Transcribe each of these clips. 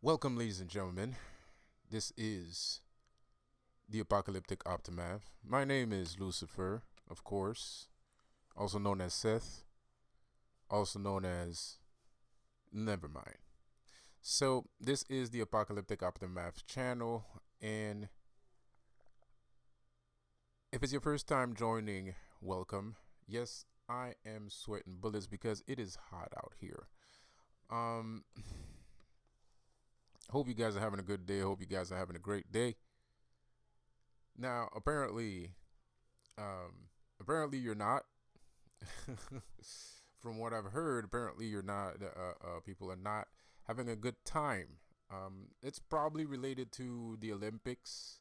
Welcome, ladies and gentlemen. This is the Apocalyptic Optimath. My name is Lucifer, of course, also known as Seth, also known as Nevermind. So, this is the Apocalyptic Optimath channel, and if it's your first time joining, welcome. Yes, I am sweating bullets because it is hot out here. Um, hope you guys are having a good day. Hope you guys are having a great day. Now, um, apparently you're not. From what I've heard, apparently you're not. People are not having a good time. It's probably related to the Olympics.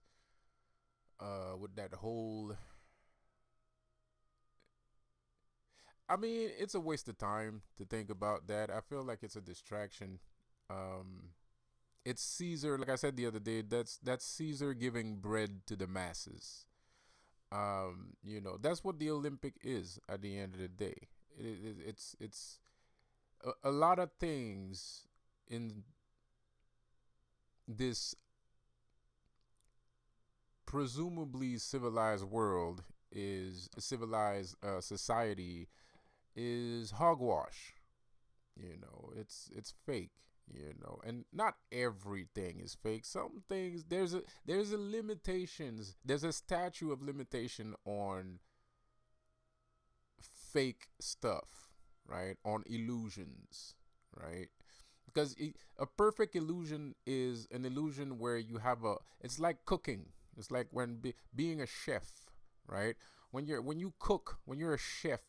With that whole, I mean, it's a waste of time to think about that. I feel like it's a distraction. Um, it's Caesar, like I said the other day. That's Caesar giving bread to the masses. That's what the Olympic is at the end of the day. It's a lot of things in this presumably civilized world is civilized society is hogwash. It's fake. And not everything is fake. Some things there's a limitations. There's a statute of limitation on fake stuff, right? On illusions, right? Because a perfect illusion is an illusion where you have a it's like cooking. It's like being a chef, right? When you cook, when you're a chef,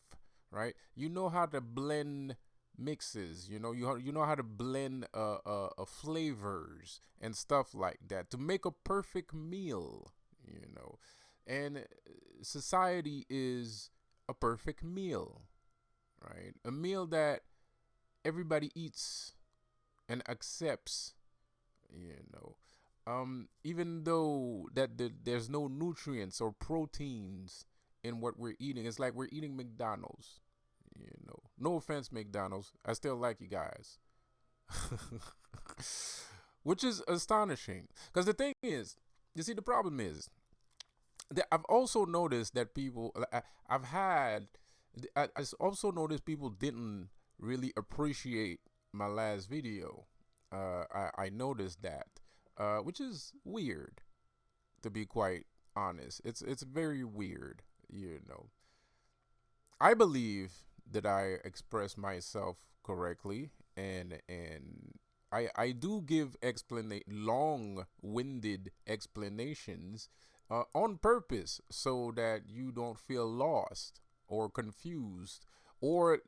right? You know how to blend mixes. You know how to blend flavors and stuff like that to make a perfect meal. you know and society is a perfect meal, right? A meal that everybody eats and accepts, you know. Even though there's no nutrients or proteins in what we're eating, it's like we're eating McDonald's. No offense, McDonald's. I still like you guys, which is astonishing. Because the thing is, you see, the problem is that I've also noticed that I've had, I also noticed people didn't really appreciate my last video. I noticed that, which is weird, to be quite honest. It's very weird. You know, I believe that I express myself correctly, and I do give long-winded explanations on purpose so that you don't feel lost or confused, or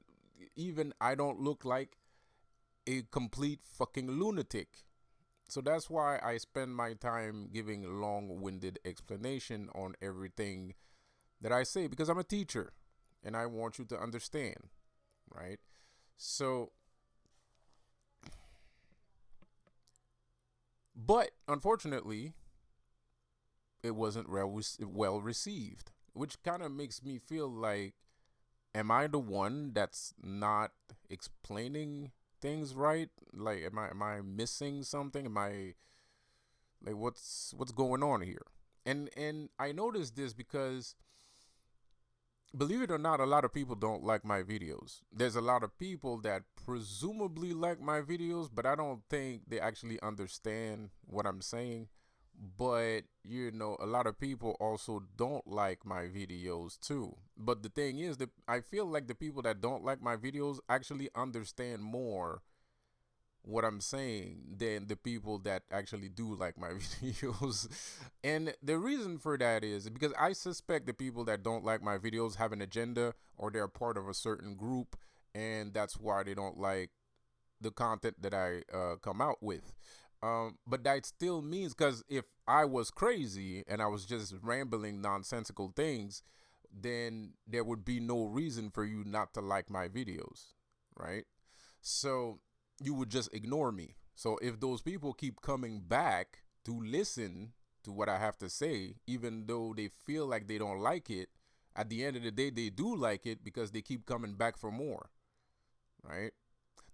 even I don't look like a complete fucking lunatic. So that's why I spend my time giving long-winded explanation on everything that I say, because I'm a teacher and I want you to understand, right? So, but unfortunately, it wasn't well received, which kind of makes me feel like, am I the one that's not explaining things right? Like, am I missing something? Am I like what's going on here? And I noticed this because, believe it or not, a lot of people don't like my videos. There's a lot of people that presumably like my videos, but I don't think they actually understand what I'm saying. But a lot of people also don't like my videos too. But the thing is that I feel like the people that don't like my videos actually understand more what I'm saying than the people that actually do like my videos. And the reason for that is because I suspect the people that don't like my videos have an agenda, or they're part of a certain group, and that's why they don't like the content that I come out with. But that still means, because if I was crazy and I was just rambling nonsensical things, then there would be no reason for you not to like my videos, right? So you would just ignore me. So if those people keep coming back to listen to what I have to say, even though they feel like they don't like it, at the end of the day, they do like it because they keep coming back for more, right?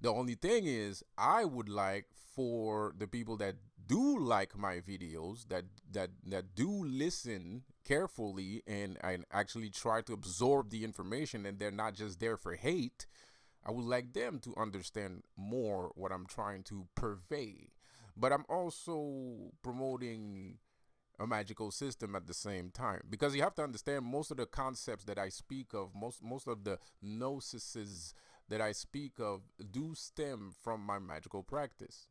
The only thing is, I would like for the people that do like my videos, that do listen carefully and actually try to absorb the information, and they're not just there for hate. I would like them to understand more what I'm trying to purvey. But I'm also promoting a magical system at the same time, because you have to understand most of the concepts that I speak of, most of the gnosis that I speak of do stem from my magical practice.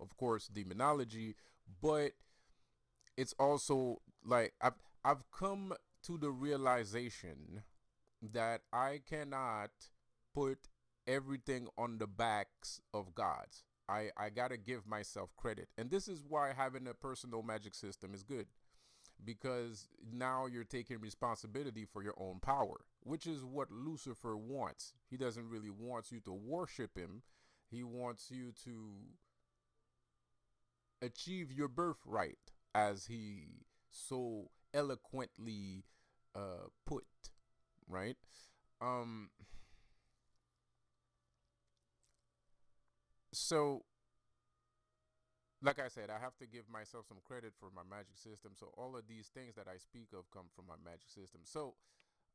Of course, demonology, but it's also like I've come to the realization that I cannot put everything on the backs of gods. I gotta give myself credit. And this is why having a personal magic system is good. Because now you're taking responsibility for your own power, which is what Lucifer wants. He doesn't really want you to worship him. He wants you to achieve your birthright, as he so eloquently put, right? Um, so like I said, I have to give myself some credit for my magic system. So all of these things that I speak of come from my magic system. So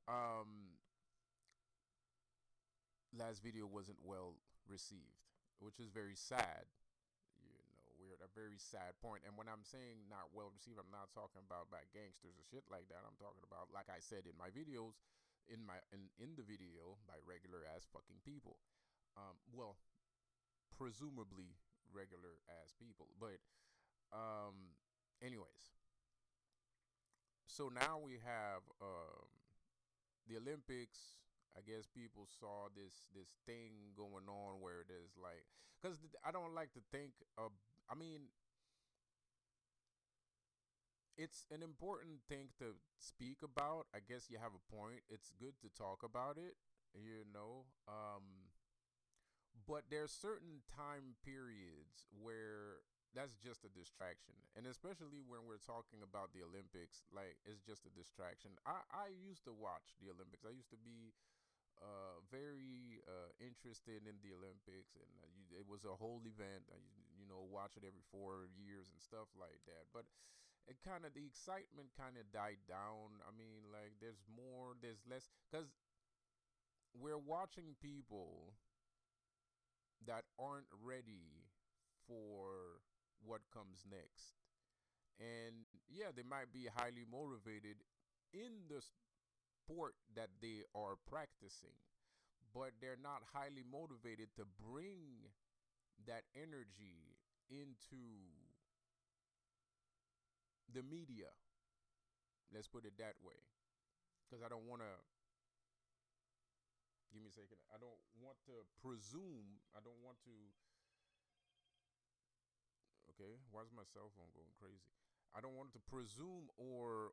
um, last video wasn't well received, which is very sad. We're at a very sad point. And when I'm saying not well received, I'm not talking about by gangsters or shit like that. I'm talking about, like I said in my videos, in the video, by regular ass fucking people. Well, presumably regular ass people, but anyways, so now we have the Olympics. I guess people saw this thing going on where there's like, because I don't like to think of. I mean, it's an important thing to speak about. I guess you have a point. It's good to talk about it. You know, but there's certain time periods where that's just a distraction, and especially when we're talking about the Olympics, like it's just a distraction. I used to watch the Olympics. I used to be very interested in the Olympics, and it was a whole event. Watch it every 4 years and stuff like that. But the excitement kind of died down. I mean, like there's less, because we're watching people that aren't ready for what comes next. And yeah, they might be highly motivated in the sport that they are practicing, but they're not highly motivated to bring that energy into the media. Let's put it that way. Because I don't want to, give me a second. I don't want to presume. I don't want to, okay, why is my cell phone going crazy? I don't want to presume or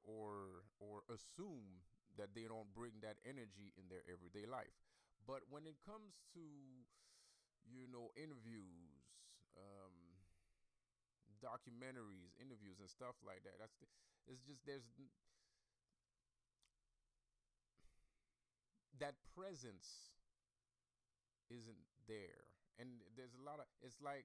assume that they don't bring that energy in their everyday life. But when it comes to interviews, documentaries, interviews, and stuff like that, it's just that presence isn't there, and there's a lot of, it's like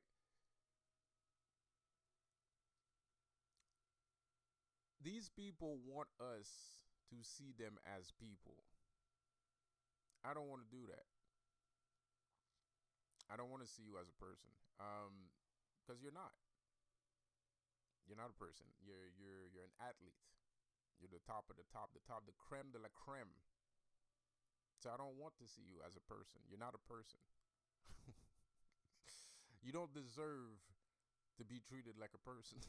these people want us to see them as people. I don't want to do that. I don't want to see you as a person. Because you're not. You're not a person. You're an athlete. You're the top of the top, the creme de la creme. So I don't want to see you as a person. You're not a person. You don't deserve to be treated like a person.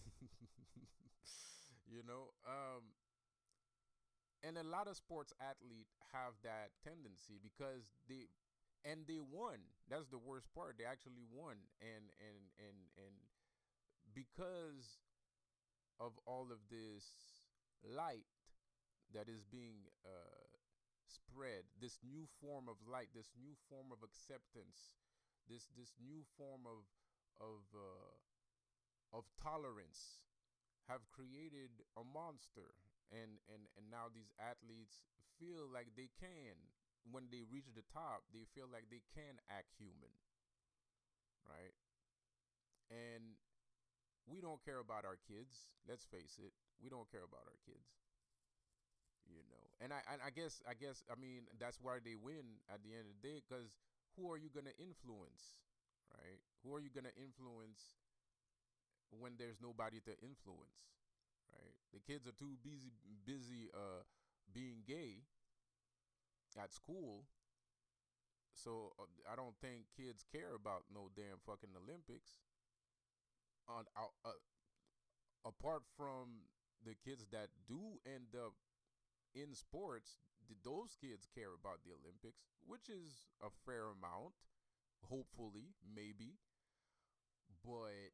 you know? And a lot of sports athletes have that tendency, because they won. That's the worst part. They actually won, and because of all of this light that is being spread, this new form of light, this new form of acceptance, this new form of uh, of tolerance, have created a monster. And now these athletes feel like they can, when they reach the top, they feel like they can act human. right? And we don't care about our kids. Let's face it, we don't care about our kids, you know. And I mean that's why they win at the end of the day, because who are you gonna influence, right? Who are you gonna influence when there's nobody to influence, right? The kids are too busy being gay at school. So I don't think kids care about no damn fucking Olympics. On apart from the kids that do end up in sports, those kids care about the Olympics, which is a fair amount, hopefully, maybe. But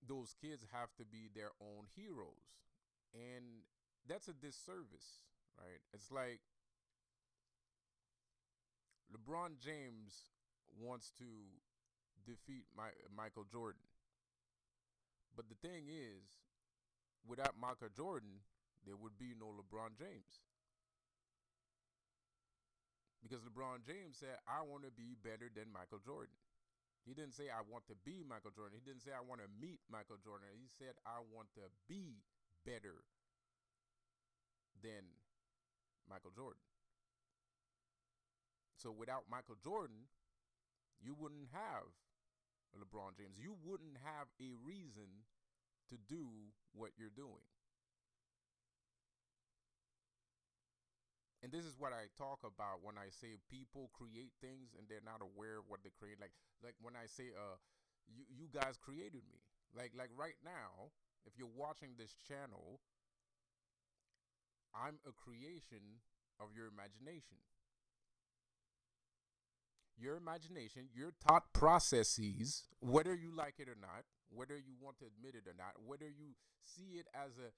those kids have to be their own heroes. And that's a disservice, right? It's like LeBron James wants to defeat Michael Jordan. But the thing is, without Michael Jordan, there would be no LeBron James. Because LeBron James said, I want to be better than Michael Jordan. He didn't say, I want to be Michael Jordan. He didn't say, I want to meet Michael Jordan. He said, I want to be better than Michael Jordan. So without Michael Jordan, you wouldn't have LeBron James. You wouldn't have a reason to do what you're doing. And this is what I talk about when I say people create things and they're not aware of what they create. Like when I say you guys created me. Like right now, if you're watching this channel, I'm a creation of your imagination. Your imagination, your thought processes, whether you like it or not, whether you want to admit it or not, whether you see it as a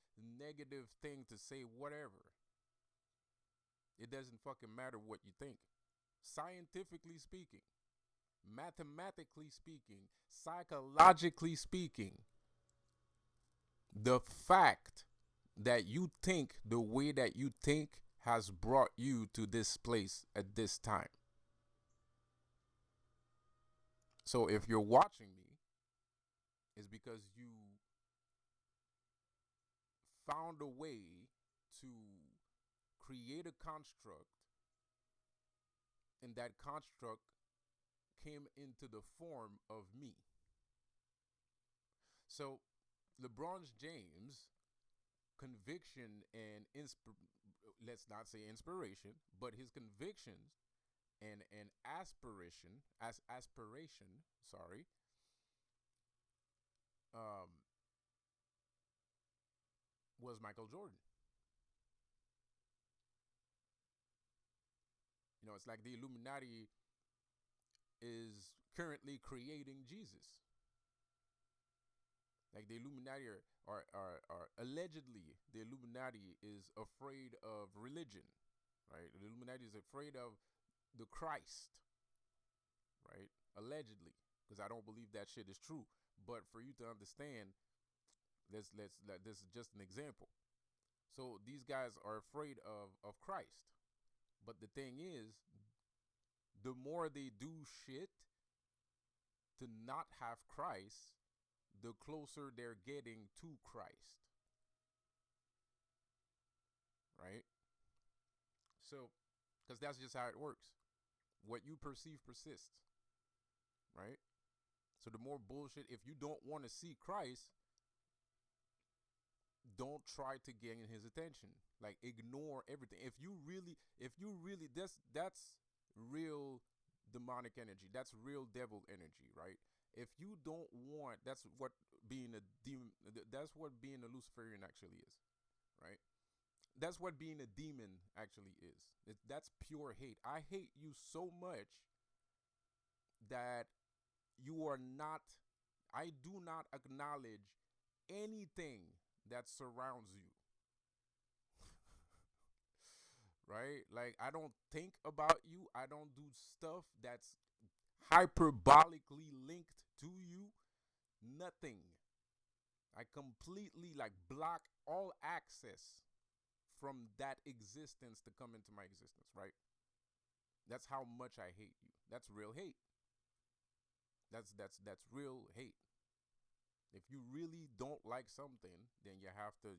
negative thing to say, whatever, it doesn't fucking matter what you think. Scientifically speaking, mathematically speaking, psychologically speaking, the fact that you think the way that you think has brought you to this place at this time. So if you're watching me, it's because you found a way to create a construct, and that construct came into the form of me. So LeBron James conviction and let's not say inspiration, but his convictions and aspiration, sorry, um, was Michael Jordan. You know, it's like the Illuminati is currently creating Jesus. Like the Illuminati are allegedly, the Illuminati is afraid of religion, right? The Illuminati is afraid of the Christ, right? Allegedly, because I don't believe that shit is true. But for you to understand, this is just an example. So these guys are afraid of Christ. But the thing is, the more they do shit to not have Christ, the closer they're getting to Christ. Right? So, because that's just how it works. What you perceive persists. Right? So the more bullshit, if you don't want to see Christ, don't try to gain his attention. Like ignore everything. If you really, that's real demonic energy. That's real devil energy, right? If you don't want, that's what being a demon, that's what being a Luciferian actually is, right? That's what being a demon actually is. That's pure hate. I hate you so much that you are not, I do not acknowledge anything that surrounds you. Right? Like, I don't think about you. I don't do stuff that's hyperbolically linked to you. Nothing. I completely like block all access from that existence to come into my existence, right? That's how much I hate you. That's real hate. That's real hate. If you really don't like something, then you have to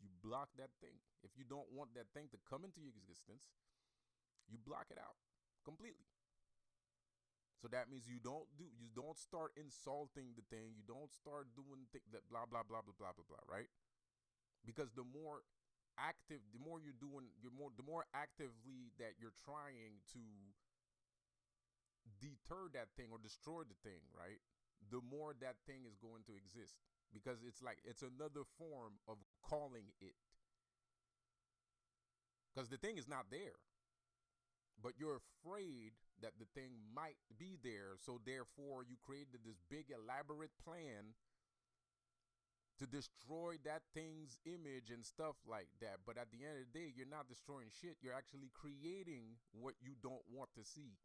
you block that thing. If you don't want that thing to come into your existence, you block it out completely. So that means you don't start insulting the thing. You don't start doing that blah blah blah blah blah blah blah. Right? Because the more active, the more you're doing, the more actively that you're trying to deter that thing or destroy the thing, right? The more that thing is going to exist because it's like it's another form of calling it because the thing is not there, but you're afraid that the thing might be there, so therefore you created this big elaborate plan to destroy that thing's image and stuff like that. But at the end of the day, you're not destroying shit. You're actually creating what you don't want to see.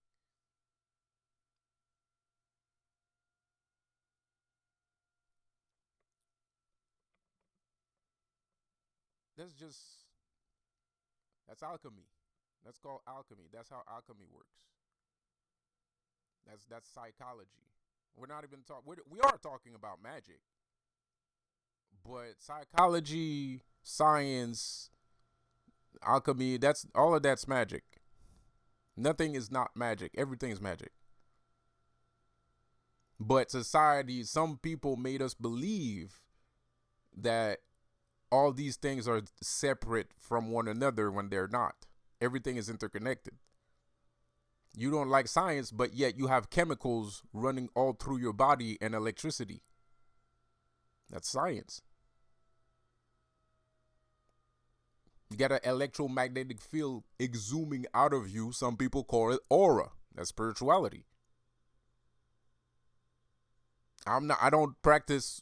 That's just that's alchemy. That's called alchemy. That's how alchemy works. That's psychology. We're not even talking. We are talking about magic, but psychology, science, alchemy. That's all of that's magic. Nothing is not magic. Everything is magic. But society, some people made us believe that all these things are separate from one another when they're not. Everything is interconnected. You don't like science, but yet you have chemicals running all through your body and electricity. That's science. You got an electromagnetic field exhuming out of you. Some people call it aura. That's spirituality. I'm not. I don't practice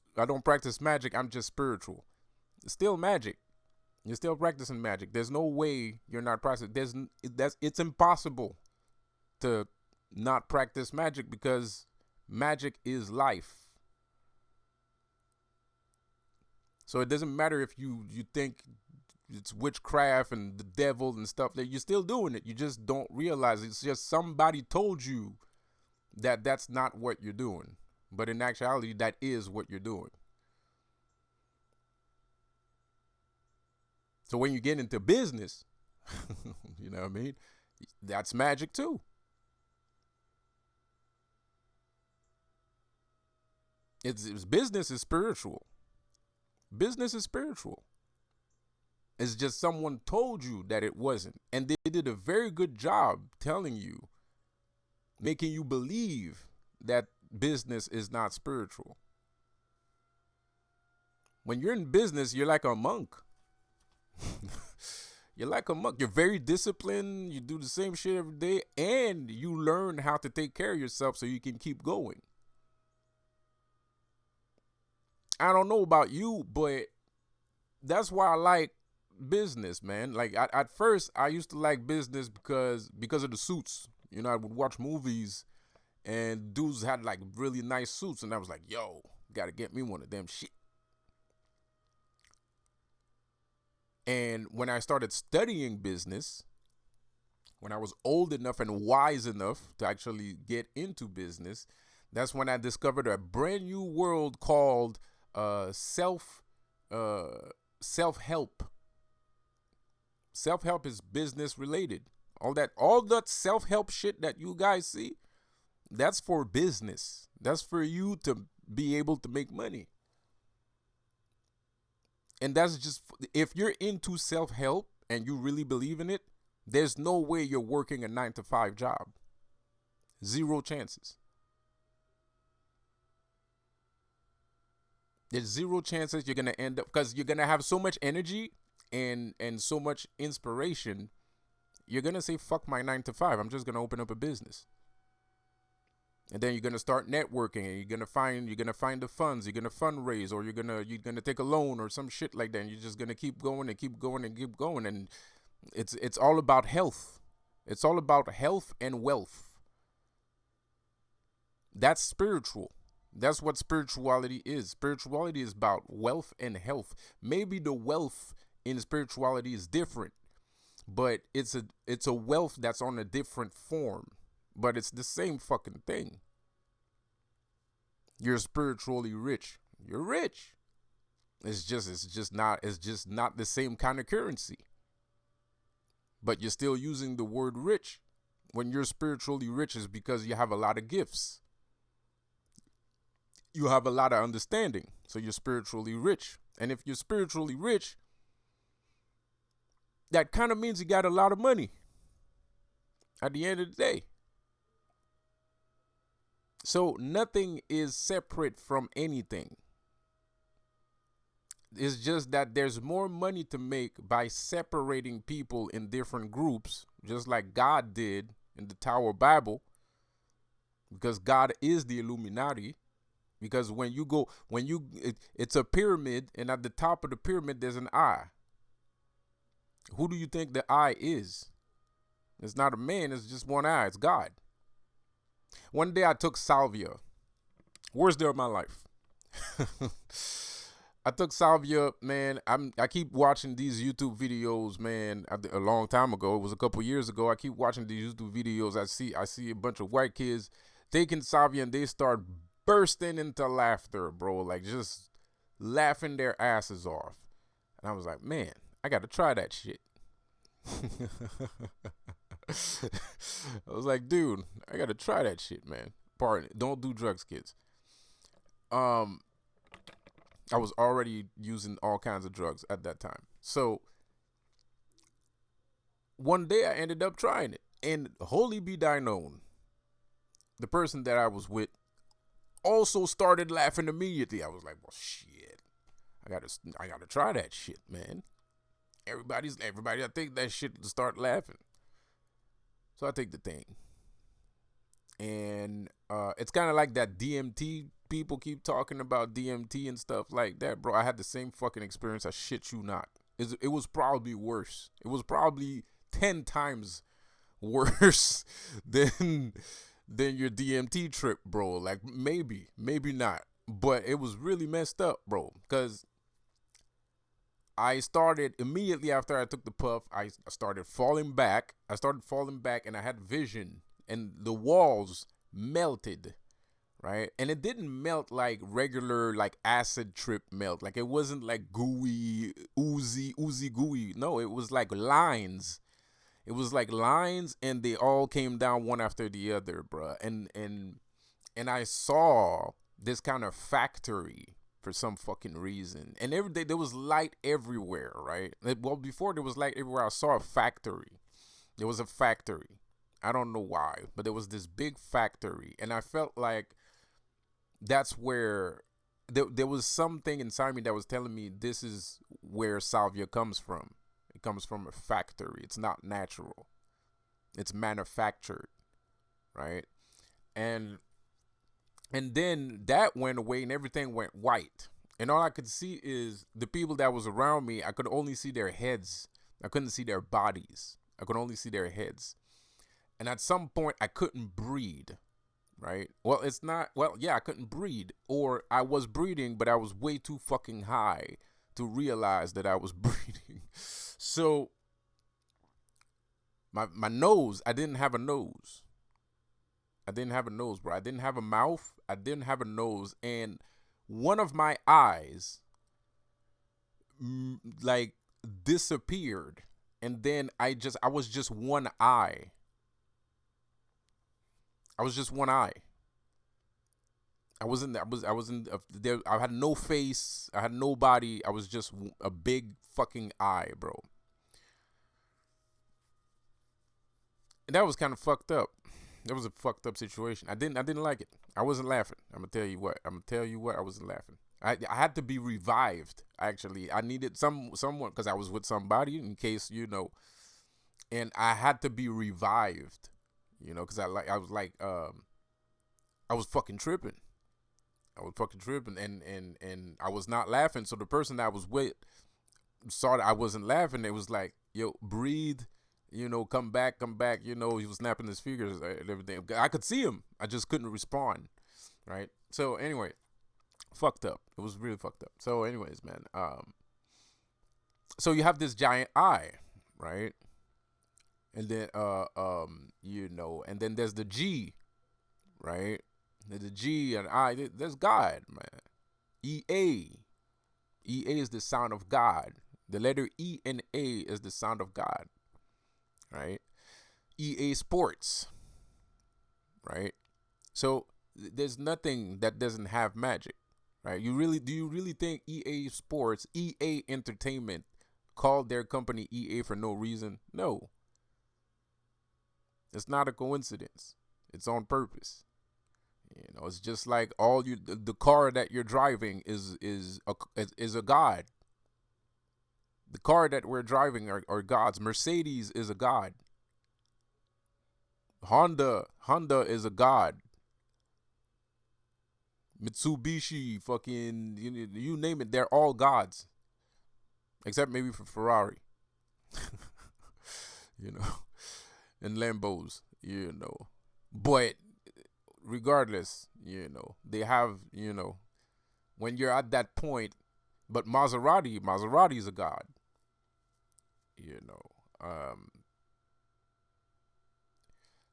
magic. I'm just spiritual. It's still magic. You're still practicing magic. There's no way you're not practicing. It's impossible to not practice magic because magic is life. So it doesn't matter if you think it's witchcraft and the devil and stuff that you're still doing it. You just don't realize it. It's just somebody told you that that's not what you're doing. But in actuality, that is what you're doing. So when you get into business, you know what I mean? That's magic too. It's business is spiritual. Business is spiritual. It's just someone told you that it wasn't. And they did a very good job telling you, making you believe that business is not spiritual. When you're in business, you're like a monk. You're like a monk. You're very disciplined. You do the same shit every day. And you learn how to take care of yourself so you can keep going. I don't know about you, but that's why I like business, man. Like at first, I used to like business because of the suits. You know, I would watch movies and dudes had like really nice suits, and I was like, "Yo, gotta get me one of them shit." And when I started studying business, when I was old enough and wise enough to actually get into business, that's when I discovered a brand new world called self self help. Self help is business related. All that self help shit that you guys see, that's for business. That's for you to be able to make money. And that's just if you're into self help and you really believe in it, there's no way you're working a 9 to 5 job. Zero chances. There's zero chances you're gonna end up because you're gonna have so much energy and so much inspiration. You're gonna say fuck my 9 to 5. I'm just gonna open up a business. And then you're gonna start networking, and you're gonna find the funds. You're gonna fundraise, or you're gonna take a loan or some shit like that. And you're just gonna keep going and keep going and keep going. And it's all about health. It's all about health and wealth. That's spiritual. That's what spirituality is. Spirituality is about wealth and health. Maybe the wealth in spirituality is different, but it's a wealth that's on a different form, but it's the same fucking thing. You're spiritually rich. You're rich. It's just not the same kind of currency. But you're still using the word rich. When you're spiritually rich is because you have a lot of gifts. You have a lot of understanding. So you're spiritually rich. And if you're spiritually rich, that kind of means you got a lot of money at the end of the day. So nothing is separate from anything. It's just that there's more money to make by separating people in different groups, just like God did in the Tower of Babel, because God is the Illuminati. Because it's a pyramid, and at the top of the pyramid, there's an eye. Who do you think the eye is? It's not a man, it's just one eye, it's God. One day I took salvia. Worst day of my life. I took salvia, man. I keep watching these YouTube videos, man. A long time ago, it was a couple years ago. I keep watching these YouTube videos. I see a bunch of white kids taking salvia, and they start bursting into laughter, bro. Like just laughing their asses off. And I was like, man, I got to try that shit. I was like, dude, I got to try that shit, man. Pardon, don't do drugs, kids. I was already using all kinds of drugs at that time. So one day I ended up trying it. And holy be thy known, the person that I was with also started laughing immediately. I was like, well, shit. I gotta try that shit, man. Everybody I think that shit to start laughing. So I take the thing. And it's kind of like that DMT. People keep talking about DMT and stuff like that, bro. I had the same fucking experience. I shit you not. It was probably worse. It was probably 10 times worse than your DMT trip, bro. Like maybe not, but it was really messed up, bro. Because I started immediately after I took the puff. I started falling back. And I had vision, and the walls melted. Right. And it didn't melt like regular, like acid trip melt. Like it wasn't like gooey, oozy gooey. No, it was like lines. It was like lines, and they all came down one after the other, bruh. And I saw this kind of factory for some fucking reason. And every day there was light everywhere, right? Well, before there was light everywhere, I saw a factory. There was a factory. I don't know why, but there was this big factory, and I felt like that's where there was something inside me that was telling me this is where salvia comes from. It comes from a factory. It's not natural. It's manufactured, right? And then that went away and everything went white. And all I could see is the people that was around me. I could only see their heads. I couldn't see their bodies. I could only see their heads. And at some point I couldn't breathe. Right? I couldn't breathe, or I was breathing, but I was way too fucking high to realize that I was breathing. So my nose, I didn't have a nose. I didn't have a nose, bro. I didn't have a mouth. I didn't have a nose. And one of my eyes, like, disappeared. And then I was just one eye. I was just one eye. I had no face. I had no body. I was just a big fucking eye, bro. And that was kind of fucked up. That was a fucked up situation. I didn't like it. I wasn't laughing. I'm gonna tell you what. I wasn't laughing. I had to be revived. Actually, I needed someone, because I was with somebody, in case and I had to be revived. Because I was fucking tripping. And I was not laughing. So the person that I was with saw that I wasn't laughing. It was like, yo, breathe, come back. He was snapping his fingers and everything. I could see him. I just couldn't respond. Right. So anyway, fucked up. It was really fucked up. So anyways, man, so you have this giant eye, right? And then, and then there's the G, right? The G and I, that's God, man. EA. EA is the sound of God. The letter E and A is the sound of God, right? EA Sports, right? So there's nothing that doesn't have magic, right? You really think EA Sports, EA Entertainment called their company EA for no reason? No. It's not a coincidence. It's on purpose. It's just like all the car that you're driving is a god. The car that we're driving are gods. Mercedes is a god. Honda is a god. Mitsubishi, fucking you name it, they're all gods, except maybe for Ferrari, you know, and Lambos, But regardless, they have, when you're at that point. But Maserati is a god, you know.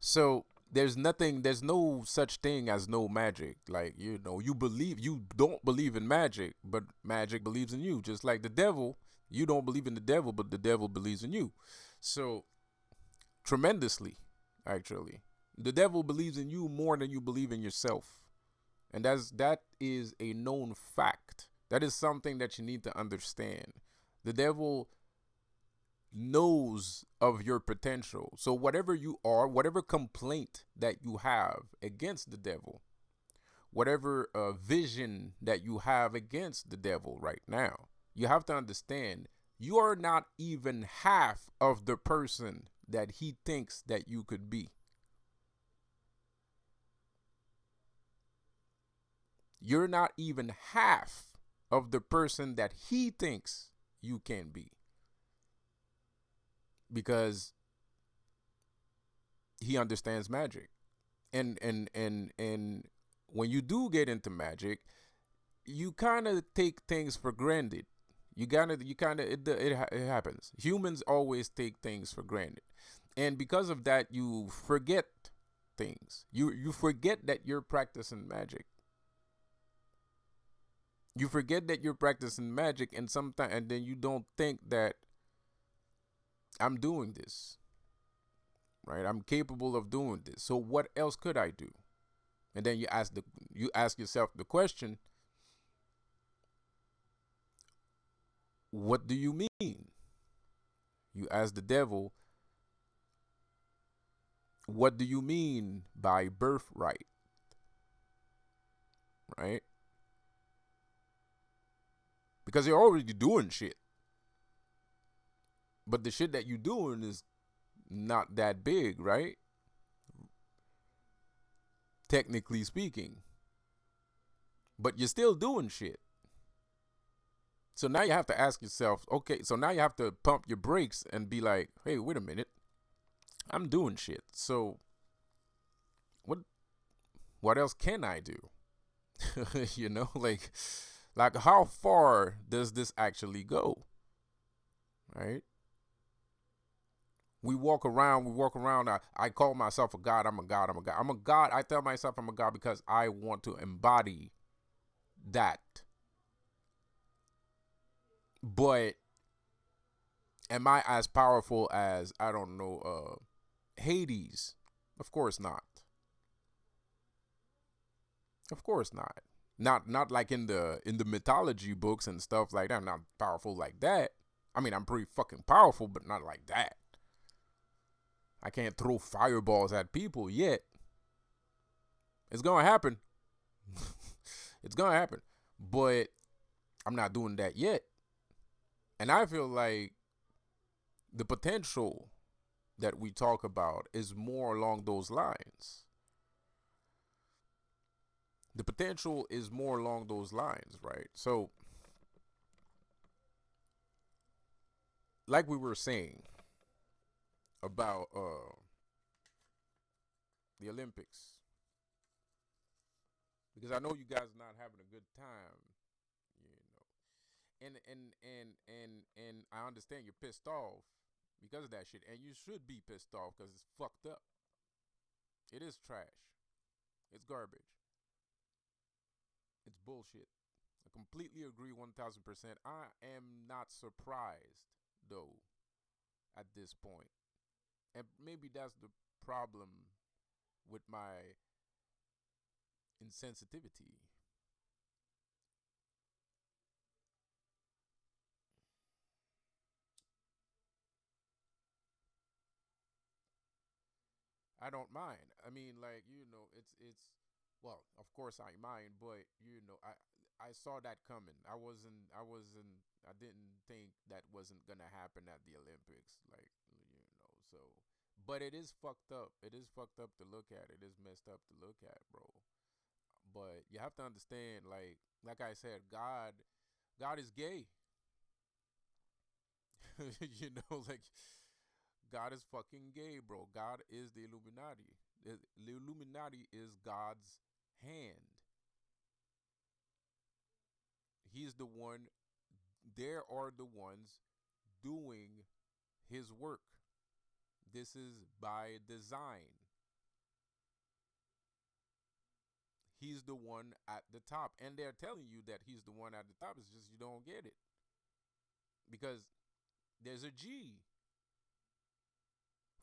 So there's no such thing as no magic. Like, you don't believe in magic, but magic believes in you. Just like the devil, you don't believe in the devil, but the devil believes in you. So, tremendously, actually. The devil believes in you more than you believe in yourself. And that is a known fact. That is something that you need to understand. The devil knows of your potential. So whatever you are, whatever complaint that you have against the devil, whatever vision that you have against the devil right now, you have to understand you are not even half of the person that he thinks that you could be. You're not even half of the person that he thinks you can be, because he understands magic. And when you do get into magic, you kind of take things for granted. It happens. Humans always take things for granted, and because of that, you forget things. You forget that you're practicing magic. You forget that you're practicing magic, and then you don't think that I'm doing this, right? I'm capable of doing this. So what else could I do? And then you ask yourself the question, what do you mean? You ask the devil, what do you mean by birthright? Right? Because you're already doing shit. But the shit that you're doing is not that big, right? Technically speaking. But you're still doing shit. So now you have to ask yourself, okay, so now you have to pump your brakes and be like, hey, wait a minute. I'm doing shit. So what else can I do? like how far does this actually go? Right? We walk around. I call myself a god. I'm a god. I'm a god. I'm a god. I tell myself I'm a god because I want to embody that. But am I as powerful as, I don't know, Hades? Of course not. Of course not. Not like in the mythology books and stuff like that. I'm not powerful like that. I mean, I'm pretty fucking powerful, but not like that. I can't throw fireballs at people yet. It's gonna happen. It's gonna happen. But I'm not doing that yet. And I feel like the potential that we talk about is more along those lines. The potential is more along those lines, right? So, like we were saying about the Olympics, because I know you guys are not having a good time, you know. And I understand you're pissed off because of that shit, and you should be pissed off because it's fucked up. It is trash. It's garbage. It's bullshit. I completely agree 1000%. I am not surprised though at this point. And maybe that's the problem with my insensitivity. I don't mind. I mean, like, it's well, of course I mind, but I saw that coming. I didn't think that wasn't gonna happen at the Olympics, like, so. But it is fucked up. It is fucked up to look at. It is messed up to look at, bro. But you have to understand, like I said, God is gay. Like, God is fucking gay, bro. God is the Illuminati. The Illuminati is God's hand. He's the one, there are the ones doing his work. This is by design. He's the one at the top. And they're telling you that he's the one at the top. It's just you don't get it. Because there's a G.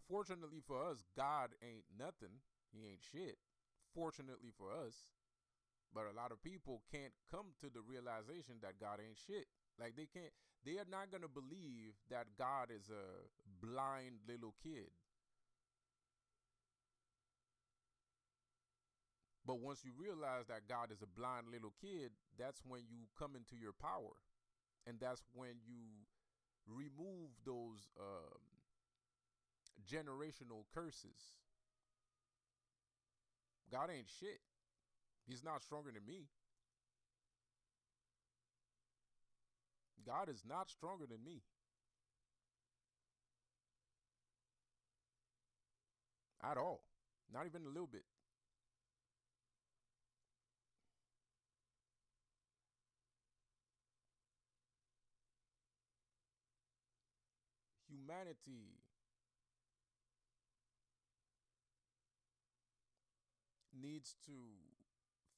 Fortunately for us, God ain't nothing. He ain't shit. Fortunately for us. But a lot of people can't come to the realization that God ain't shit. Like, they are not going to believe that God is a blind little kid. But once you realize that God is a blind little kid, that's when you come into your power. And that's when you remove those generational curses. God ain't shit. He's not stronger than me. God is not stronger than me. At all. Not even a little bit. Humanity needs to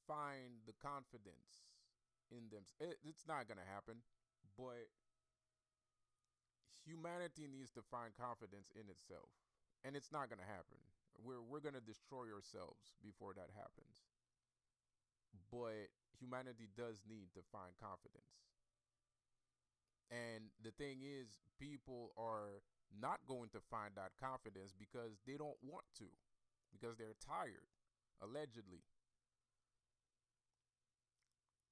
find the confidence in them. It's not going to happen, but humanity needs to find confidence in itself. And it's not going to happen. We're going to destroy ourselves before that happens. But humanity does need to find confidence. And the thing is, people are not going to find that confidence because they don't want to, because they're tired, allegedly.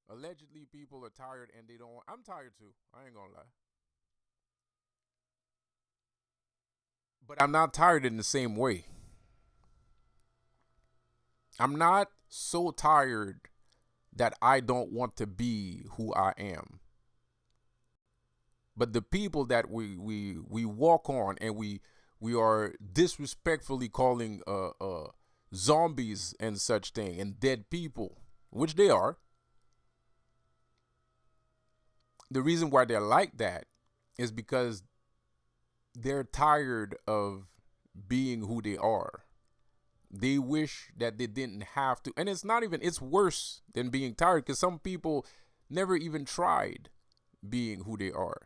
Allegedly, people are tired and they don't want. I'm tired too. I ain't gonna lie. But I'm not tired in the same way. I'm not so tired that I don't want to be who I am. But the people that we walk on and we are disrespectfully calling zombies and such thing and dead people, which they are. The reason why they're like that is because they're tired of being who they are. They wish that they didn't have to. And it's not even, it's worse than being tired because some people never even tried being who they are.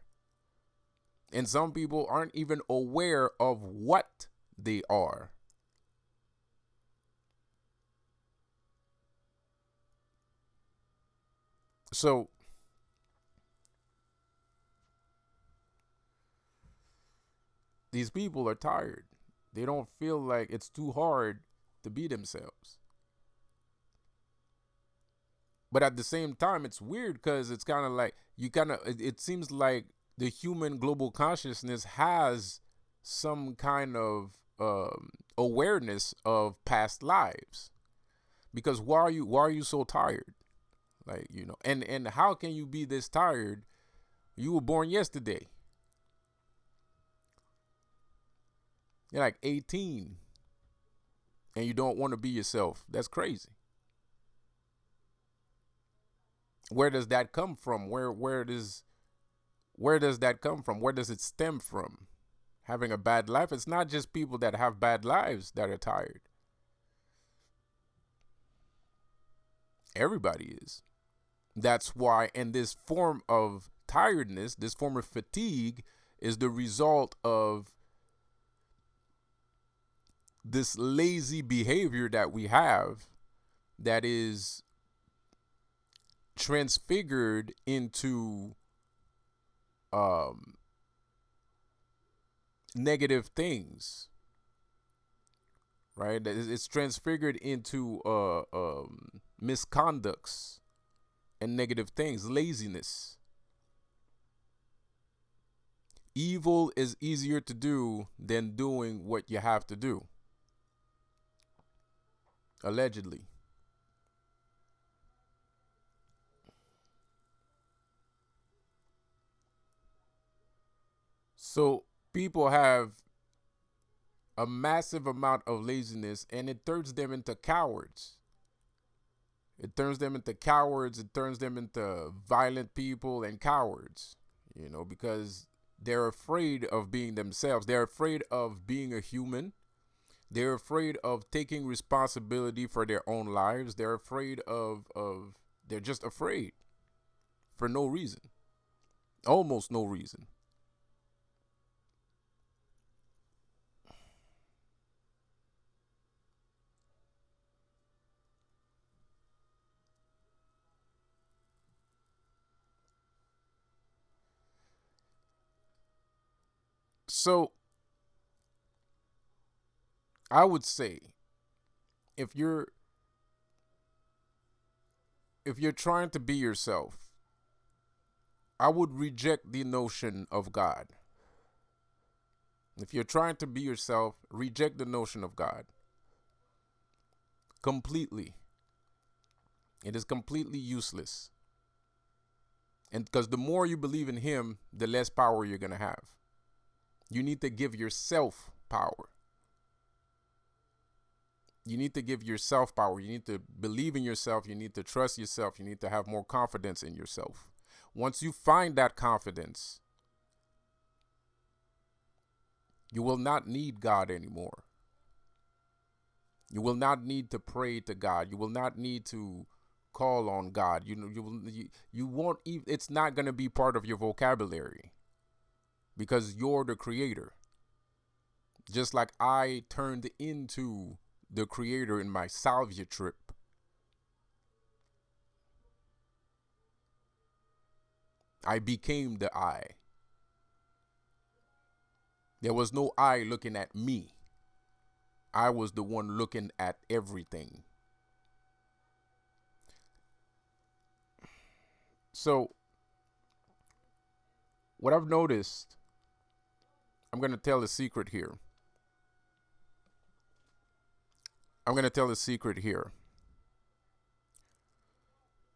And some people aren't even aware of what they are. So these people are tired. They don't feel like it's too hard to be themselves. But at the same time, it's weird because it's kind of like it seems like the human global consciousness has some kind of awareness of past lives. Because why are you so tired? Like, and how can you be this tired? You were born yesterday. You're like 18 and you don't want to be yourself. That's crazy. Where does that come from? Where does that come from? Where does it stem from? Having a bad life? It's not just people that have bad lives that are tired. Everybody is. That's why, and this form of tiredness, this form of fatigue, is the result of this lazy behavior that we have that is transfigured into um, negative things, right? It's transfigured into misconducts and negative things, laziness. Evil is easier to do than doing what you have to do, allegedly. So people have a massive amount of laziness and it turns them into cowards. It turns them into cowards. It turns them into violent people and cowards, because they're afraid of being themselves. They're afraid of being a human. They're afraid of taking responsibility for their own lives. They're afraid they're just afraid for no reason, almost no reason. So I would say if you're if you're trying to be yourself, I would reject the notion of God. If you're trying to be yourself, reject the notion of God completely. It is completely useless. And because the more you believe in Him, the less power you're going to have. You need to give yourself power. You need to give yourself power. You need to believe in yourself. You need to trust yourself. You need to have more confidence in yourself. Once you find that confidence, you will not need God anymore. You will not need to pray to God. You will not need to call on God. You won't even, it's not going to be part of your vocabulary because you're the creator. Just like I turned into the creator in my salvia trip. I became the I. There was no I looking at me. I was the one looking at everything. So, what I've noticed, I'm going to tell a secret here. I'm going to tell a secret here.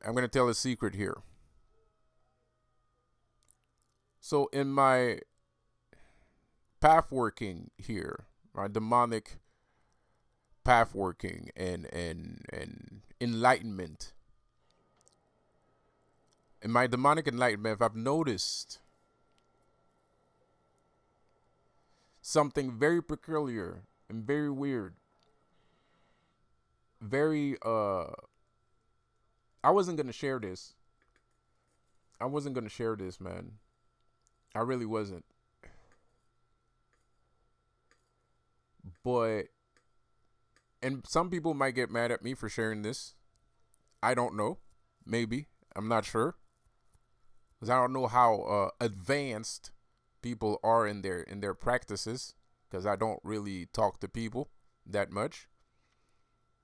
I'm going to tell a secret here. So, in my path working here, right, demonic path working and enlightenment, in my demonic enlightenment, I've noticed something very peculiar and very weird. Very I wasn't gonna share this. I wasn't gonna share this, man. I really wasn't. But and some people might get mad at me for sharing this. I don't know. Maybe. I'm not sure. Because I don't know how advanced people are in their practices. Because I don't really talk to people that much.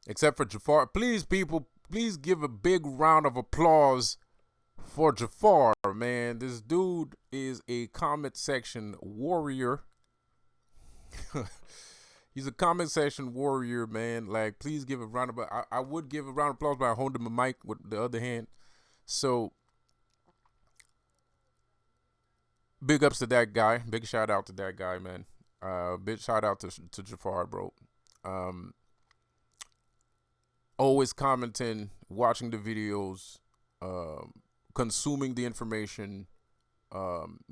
Except for Jafar. Please, people, please give a big round of applause for Jafar, man. This dude is a comment section warrior. He's a comment section warrior, man. Like, please give a round of applause. I would give a round of applause, but I hold him a mic with the other hand. So, big ups to that guy. Big shout out to that guy, man. Big shout out to Jafar, bro. Um, always commenting, watching the videos, um, consuming the information,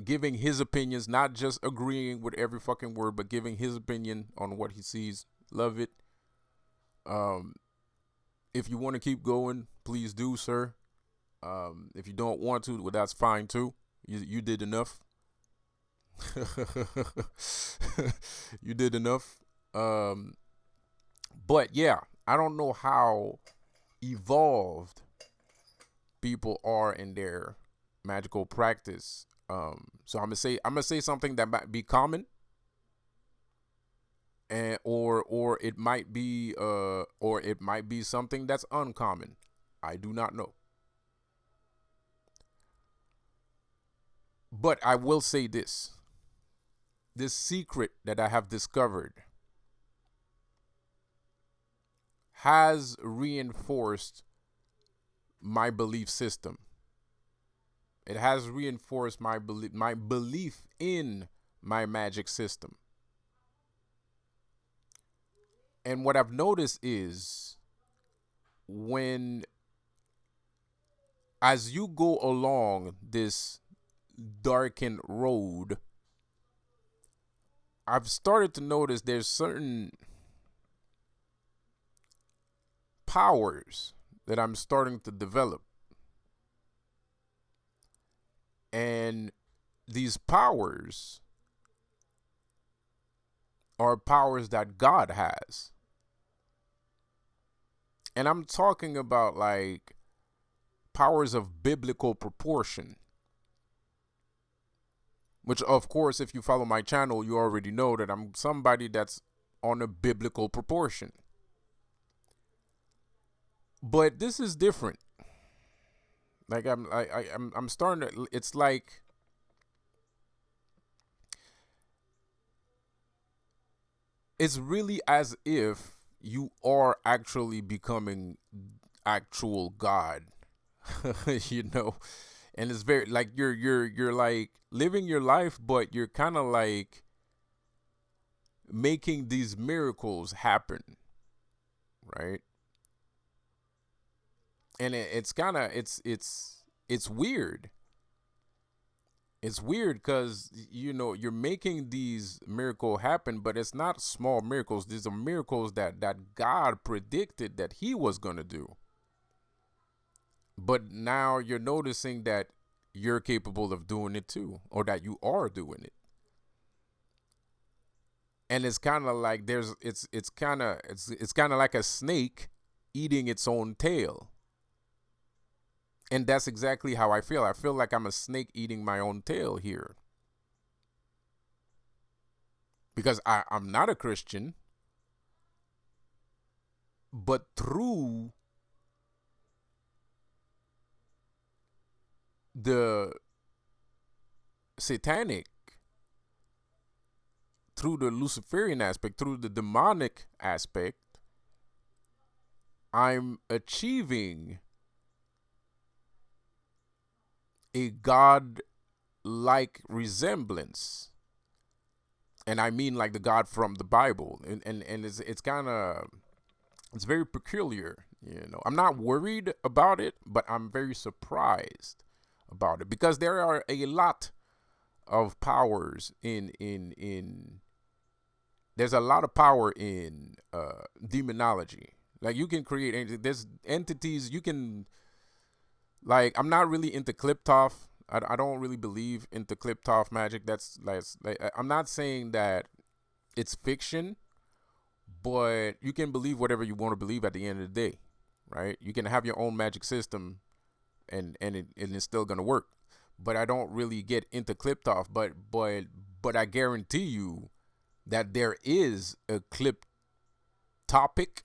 giving his opinions, not just agreeing with every fucking word, but giving his opinion on what he sees. Love it. Um, if you want to keep going, please do, sir. If you don't want to, well, that's fine too. You did enough. You did enough. Um, but yeah, I don't know how evolved people are in their magical practice. So I'm gonna say something that might be common, and or it might be something that's uncommon. I do not know. But I will say this secret that I have discovered has reinforced my belief system. It has reinforced my belief in my magic system. And what I've noticed is when as you go along this darkened road, I've started to notice there's certain powers that I'm starting to develop. And these powers are powers that God has. And I'm talking about like powers of biblical proportion, which, of course, if you follow my channel, you already know that I'm somebody that's on a biblical proportion. But this is different. Like I'm starting to. It's like it's really as if you are actually becoming actual God, you know. And it's very like you're like living your life, but you're kind of like making these miracles happen, right? And it's kind of it's weird. It's weird because you're making these miracle happen, but it's not small miracles. These are miracles that God predicted that He was gonna do. But now you're noticing that you're capable of doing it too, or that you are doing it. And it's kind of like it's kind of like a snake eating its own tail. And that's exactly how I feel. I feel like I'm a snake eating my own tail here because I'm not a Christian, but through the satanic, through the Luciferian aspect, through the demonic aspect, I'm achieving a God like resemblance. And I mean like the God from the Bible. And it's kind of it's very peculiar. I'm not worried about it, but I'm very surprised about it because there are a lot of powers in there's a lot of power in demonology. Like you can create there's entities you can like. I'm not really into Kliptov. I don't really believe into Kliptov magic. That's like I'm not saying that it's fiction, but you can believe whatever you want to believe at the end of the day, right? You can have your own magic system and it's still gonna work. But I don't really get into Kliptov. But I guarantee you that there is a clip topic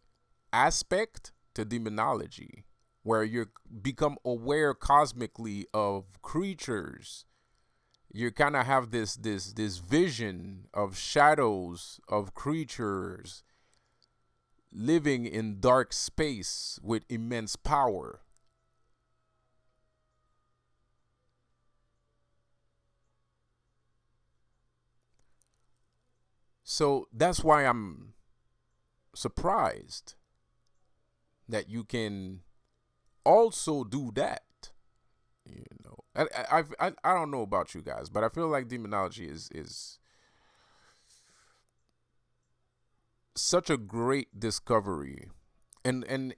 aspect to demonology where you become aware cosmically of creatures. You kind of have this vision of shadows of creatures living in dark space with immense power. So that's why I'm surprised that you can also do that. I don't know about you guys, but I feel like demonology is such a great discovery And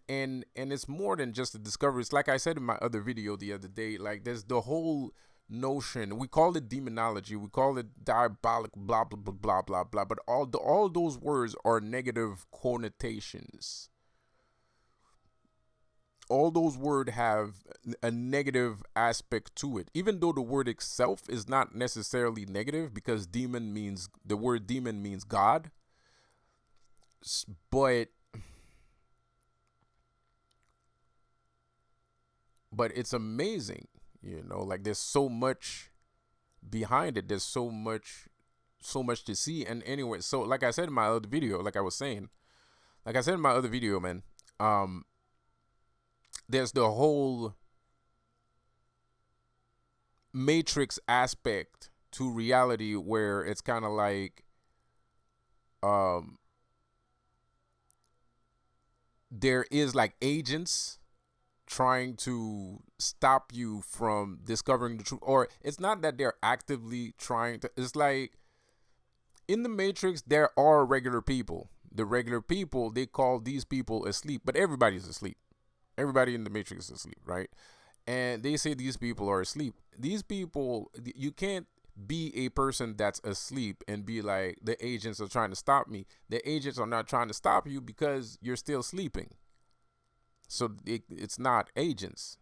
it's more than just a discovery. It's like I said in my other video the other day, like there's the whole notion, we call it demonology, we call it diabolic, blah blah blah blah blah blah, but all those words are negative connotations. All those words have a negative aspect to it, even though the word itself is not necessarily negative, because the word demon means God. But it's amazing, like there's so much behind it. There's so much to see. And anyway, so like I said in my other video, man, um there's the whole matrix aspect to reality, where it's kind of like um there is like agents trying to stop you from discovering the truth. Or it's not that they're actively trying to, it's like in the matrix there are regular people. The regular people, they call these people asleep, but everybody's asleep. Everybody in the matrix is asleep, right? And they say these people are asleep. These people, you can't be a person that's asleep and be like, the agents are trying to stop me. The agents are not trying to stop you because you're still sleeping. So it's not agents.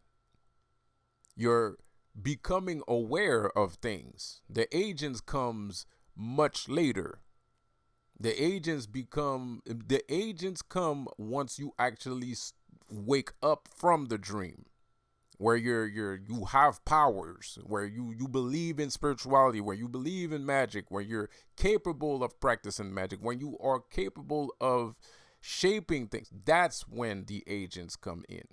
You're becoming aware of things. The agents comes much later. The agents come once you actually wake up from the dream, where you have powers, where you believe in spirituality, where you believe in magic, where you're capable of practicing magic, when you are capable of shaping things. That's when the agents come in.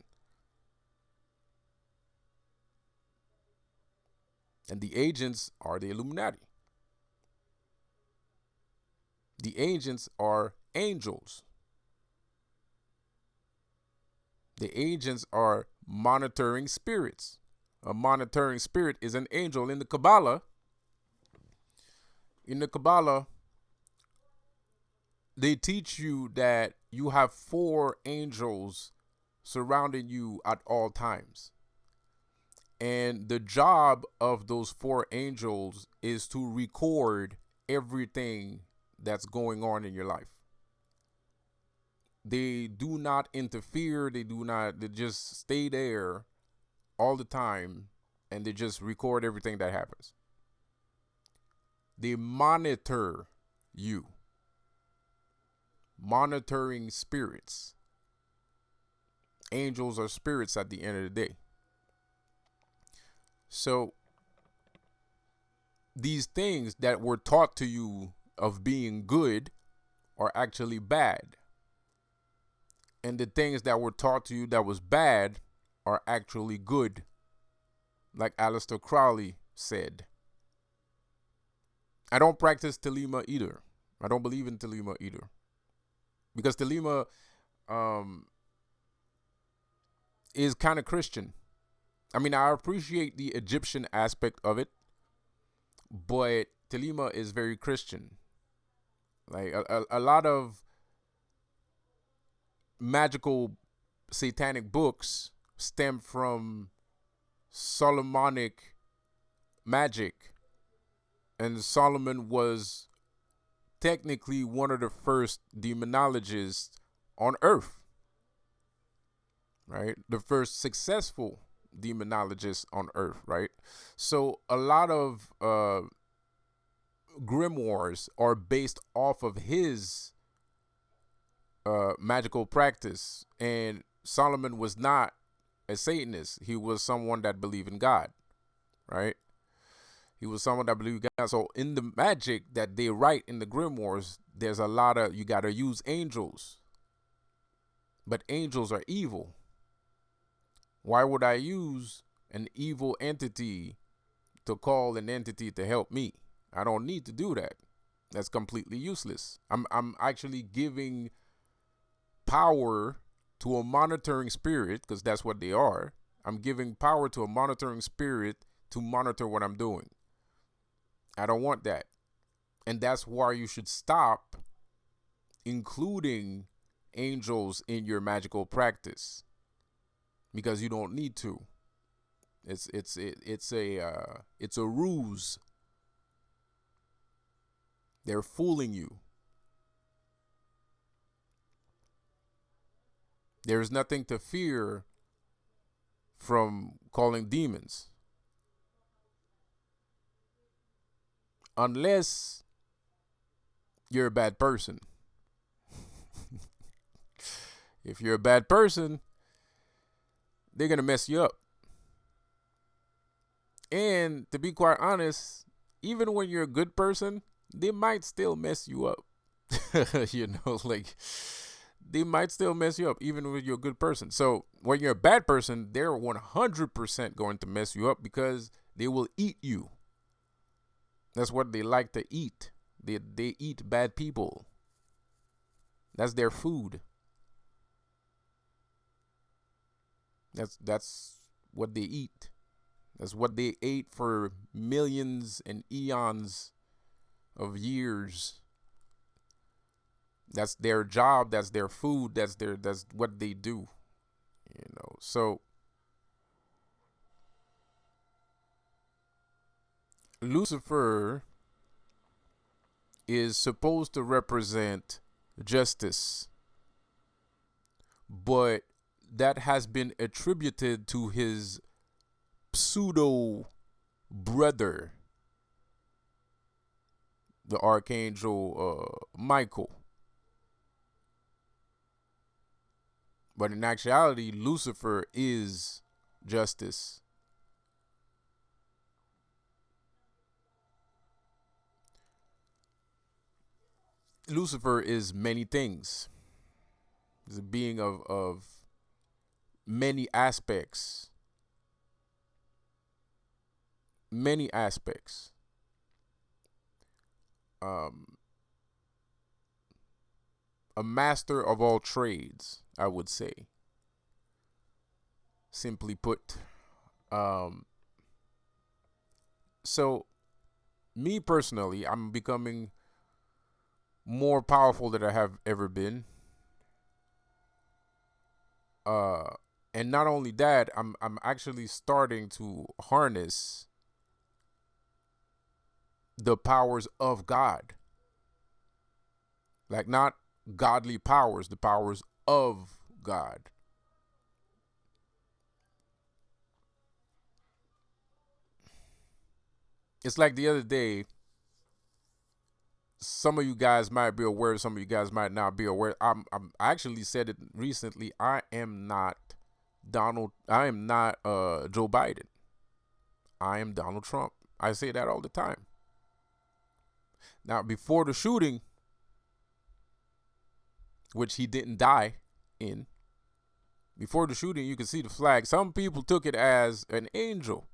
And the agents are the Illuminati. The agents are angels. The agents are monitoring spirits. A monitoring spirit is an angel. In the Kabbalah, they teach you that you have 4 angels surrounding you at all times. And the job of those 4 angels is to record everything that's going on in your life. They do not interfere. They just stay there all the time, and they just record everything that happens. They monitor you. Monitoring spirits. Angels are spirits at the end of the day. So these things that were taught to you of being good are actually bad. And the things that were taught to you that was bad are actually good. Like Aleister Crowley said. I don't practice Thelema either. I don't believe in Thelema either. Because Thelema is kind of Christian. I mean, I appreciate the Egyptian aspect of it, but Thelema is very Christian. Like a lot of magical satanic books stem from Solomonic magic, and Solomon was technically one of the first demonologists on earth, right? The first successful demonologist on earth, right? So a lot of grimoires are based off of his magical practice. And Solomon was not a Satanist. He was someone that believed in God, right? He was someone that believed in God. So in the magic that they write in the grimoires, there's a lot of, you got to use angels. But angels are evil. Why would I use an evil entity to call an entity to help me? I don't need to do that. That's completely useless. I'm actually giving power to a monitoring spirit, because that's what they are. I'm giving power to a monitoring spirit to monitor what I'm doing. I don't want that. And that's why you should stop including angels in your magical practice because you don't need to. It's a ruse. They're fooling you. There's nothing to fear from calling demons unless you're a bad person. If you're a bad person, they're going to mess you up. And to be quite honest, even when you're a good person, they might still mess you up. Like they might still mess you up even when you're a good person. So when you're a bad person, they're 100% going to mess you up because they will eat you. That's what they like to eat. They eat bad people. That's their food. That's what they eat. That's what they ate for millions and eons of years. That's their job. That's their food. That's what they do. So Lucifer is supposed to represent justice, but that has been attributed to his pseudo brother, the archangel Michael. But in actuality, Lucifer is justice. Lucifer is many things. He's a being of many aspects. Many aspects. A master of all trades, I would say. Simply put. So, me personally, I'm becoming more powerful than I have ever been. And not only that, I'm actually starting to harness the powers of God. Like not godly powers, the powers of God. It's like the other day, some of you guys might be aware, some of you guys might not be aware. I actually said it recently. I am not Joe Biden. I am Donald Trump. I say that all the time. Now, before the shooting, which he didn't die in, before the shooting, you could see the flag. Some people took it as an angel.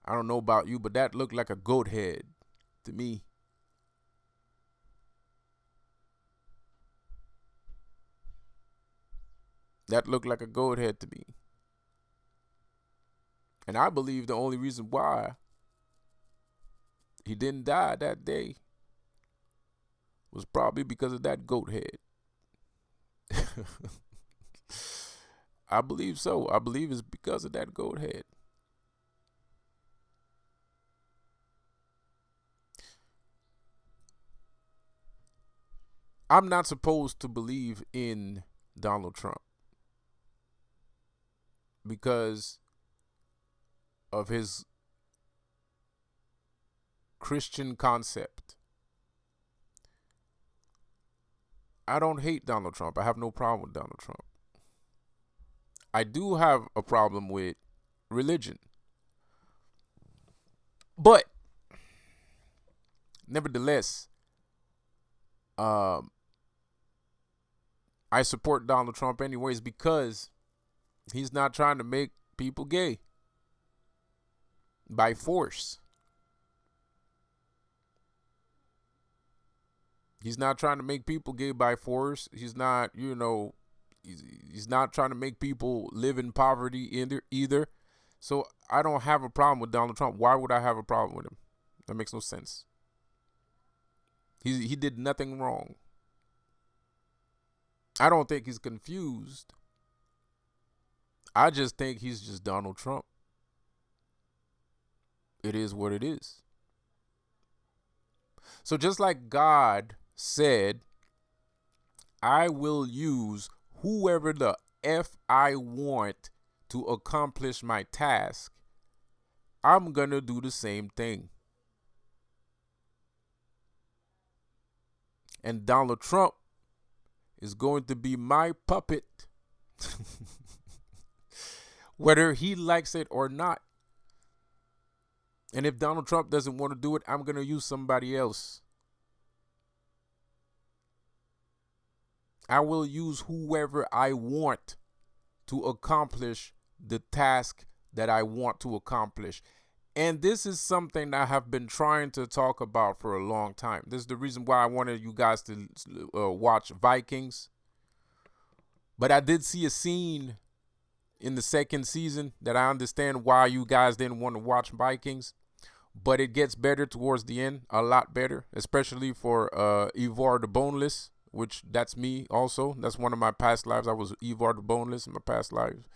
I don't know about you, but that looked like a goat head to me. That looked like a goat head to me. And I believe the only reason why he didn't die that day was probably because of that goat head. I believe so. I believe it's because of that goat head. I'm not supposed to believe in Donald Trump because of his Christian concept. I don't hate Donald Trump. I have no problem with Donald Trump. I do have a problem with religion. But nevertheless, I support Donald Trump anyways because he's not trying to make people gay by force. He's not trying to make people gay by force. He's not, he's not trying to make people live in poverty either. So I don't have a problem with Donald Trump. Why would I have a problem with him? That makes no sense. He did nothing wrong. I don't think he's confused. I just think he's just Donald Trump. It is what it is. So just like God said, I will use whoever the F I want to accomplish my task, I'm going to do the same thing. And Donald Trump is going to be my puppet, whether he likes it or not. And if Donald Trump doesn't want to do it, I'm going to use somebody else. I will use whoever I want to accomplish the task that I want to accomplish. And this is something I have been trying to talk about for a long time. This is the reason why I wanted you guys to watch Vikings. But I did see a scene in the second season that I understand why you guys didn't want to watch Vikings. But it gets better towards the end, a lot better, especially for Ivar the Boneless, which that's me also. That's one of my past lives. I was Ivar the Boneless in my past lives.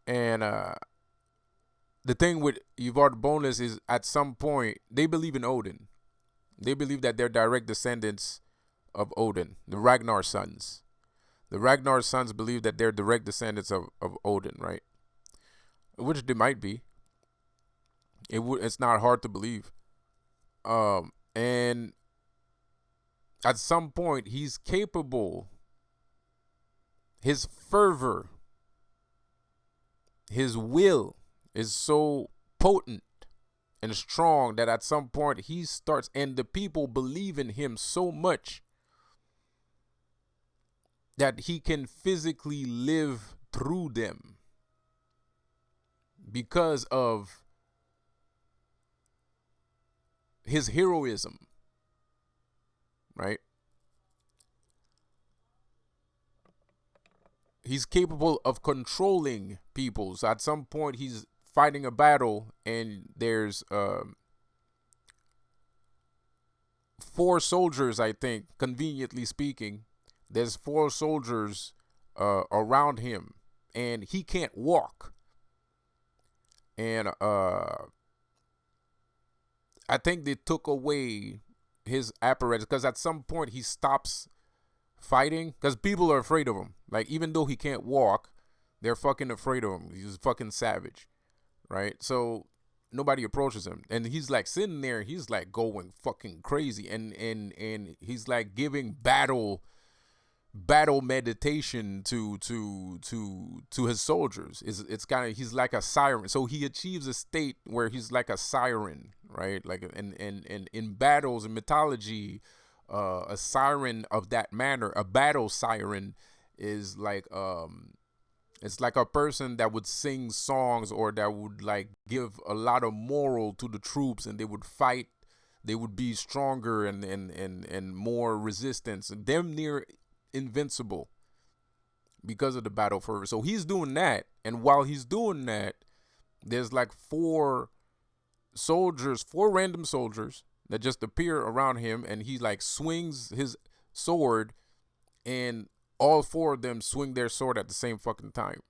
And the thing with Ivar the Boneless is at some point, they believe in Odin. They believe that they're direct descendants of Odin, the Ragnar sons. The Ragnar sons believe that they're direct descendants of Odin, right? Which they might be. It's not hard to believe. And at some point, he's capable. His fervor, his will is so potent and strong that at some point he starts, and the people believe in him so much that he can physically live through them because of his heroism, right? He's capable of controlling people. So at some point he's fighting a battle and there's 4 soldiers, I think, conveniently speaking. There's 4 soldiers around him and he can't walk. And I think they took away his apparatus because at some point he stops fighting because people are afraid of him. Like, even though he can't walk, they're fucking afraid of him. He's fucking savage, right? So nobody approaches him, and he's like sitting there. He's like going fucking crazy, and he's like giving battle meditation to his soldiers. It's kind of, he's like a siren. So he achieves a state where he's like a siren, right? Like in battles in mythology, a siren of that manner, a battle siren, is like it's like a person that would sing songs or that would like give a lot of moral to the troops, and they would fight. They would be stronger and more resistance, and damn near invincible because of the battle fervor. So he's doing that, and while he's doing that, there's like 4 random soldiers that just appear around him, and he like swings his sword, and all 4 of them swing their sword at the same fucking time,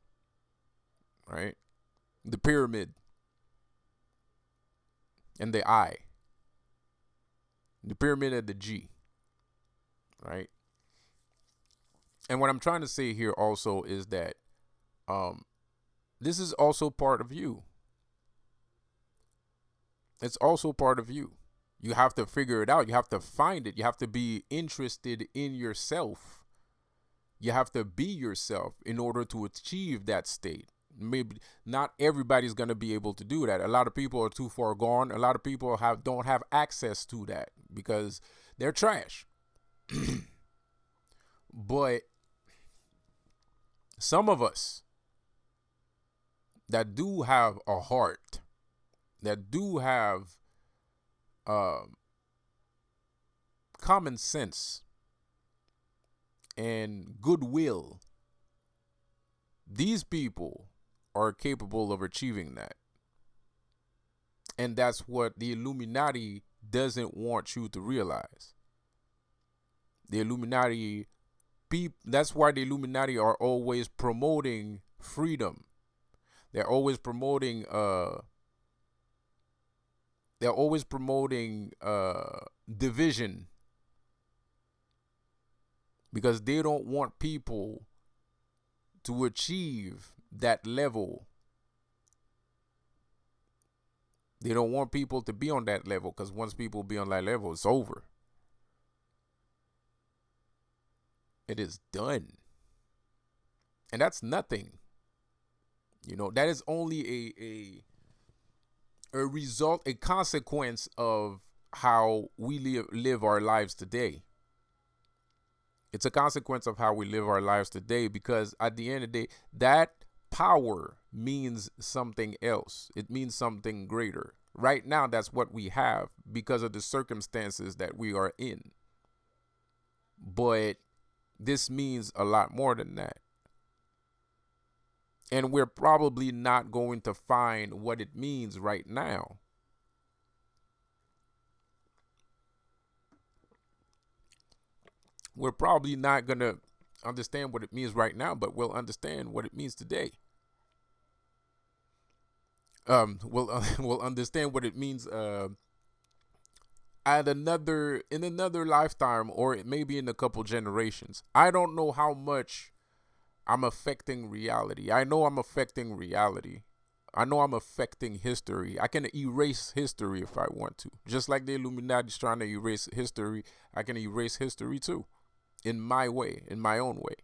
right? The pyramid and the I, the pyramid and the G, right? And what I'm trying to say here also is that this is also part of you. It's also part of you. You have to figure it out. You have to find it. You have to be interested in yourself. You have to be yourself in order to achieve that state. Maybe not everybody's going to be able to do that. A lot of people are too far gone. A lot of people don't have access to that because they're trash. But some of us that do have a heart, that do have common sense and goodwill, these people are capable of achieving that. And that's what the Illuminati doesn't want you to realize. The Illuminati that's why the Illuminati are always promoting freedom. They're always promoting division, because they don't want people to achieve that level. They don't want people to be on that level, because once people be on that level, it's over. It is done. And that's nothing. That is only a result, a consequence of how we live our lives today. It's a consequence of how we live our lives today, because at the end of the day, that power means something else. It means something greater. Right now, that's what we have because of the circumstances that we are in. But this means a lot more than that. And we're probably not going to find what it means right now. We're probably not going to understand what it means right now, but we'll understand what it means today. We'll understand what it means in another lifetime, or maybe in a couple generations. I don't know how much I'm affecting reality. I know I'm affecting reality. I know I'm affecting history. I can erase history if I want to. Just like the Illuminati's trying to erase history, I can erase history too. In my way, in my own way.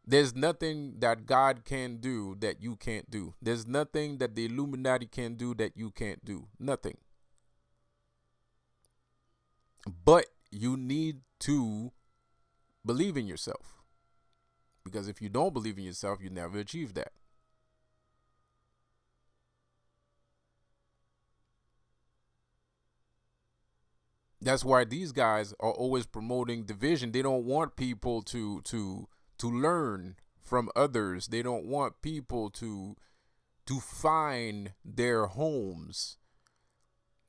There's nothing that God can do that you can't do. There's nothing that the Illuminati can do that you can't do. Nothing. But you need to believe in yourself. Because if you don't believe in yourself, you never achieve that. That's why these guys are always promoting division. They don't want people to learn from others. They don't want people to find their homes.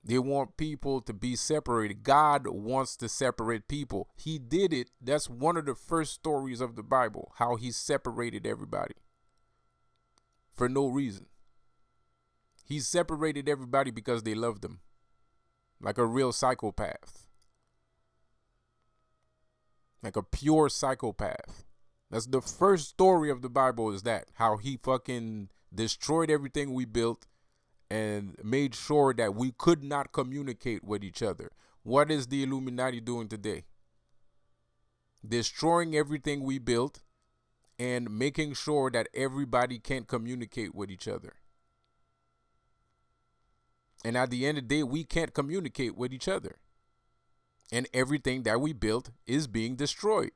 They want people to be separated. God wants to separate people. He did it. That's one of the first stories of the Bible, how he separated everybody for no reason. He separated everybody because they loved him, like a real psychopath, like a pure psychopath. That's the first story of the Bible, is that how he fucking destroyed everything we built and made sure that we could not communicate with each other. What is the Illuminati doing today? Destroying everything we built and making sure that everybody can't communicate with each other. And at the end of the day, we can't communicate with each other. And everything that we built is being destroyed.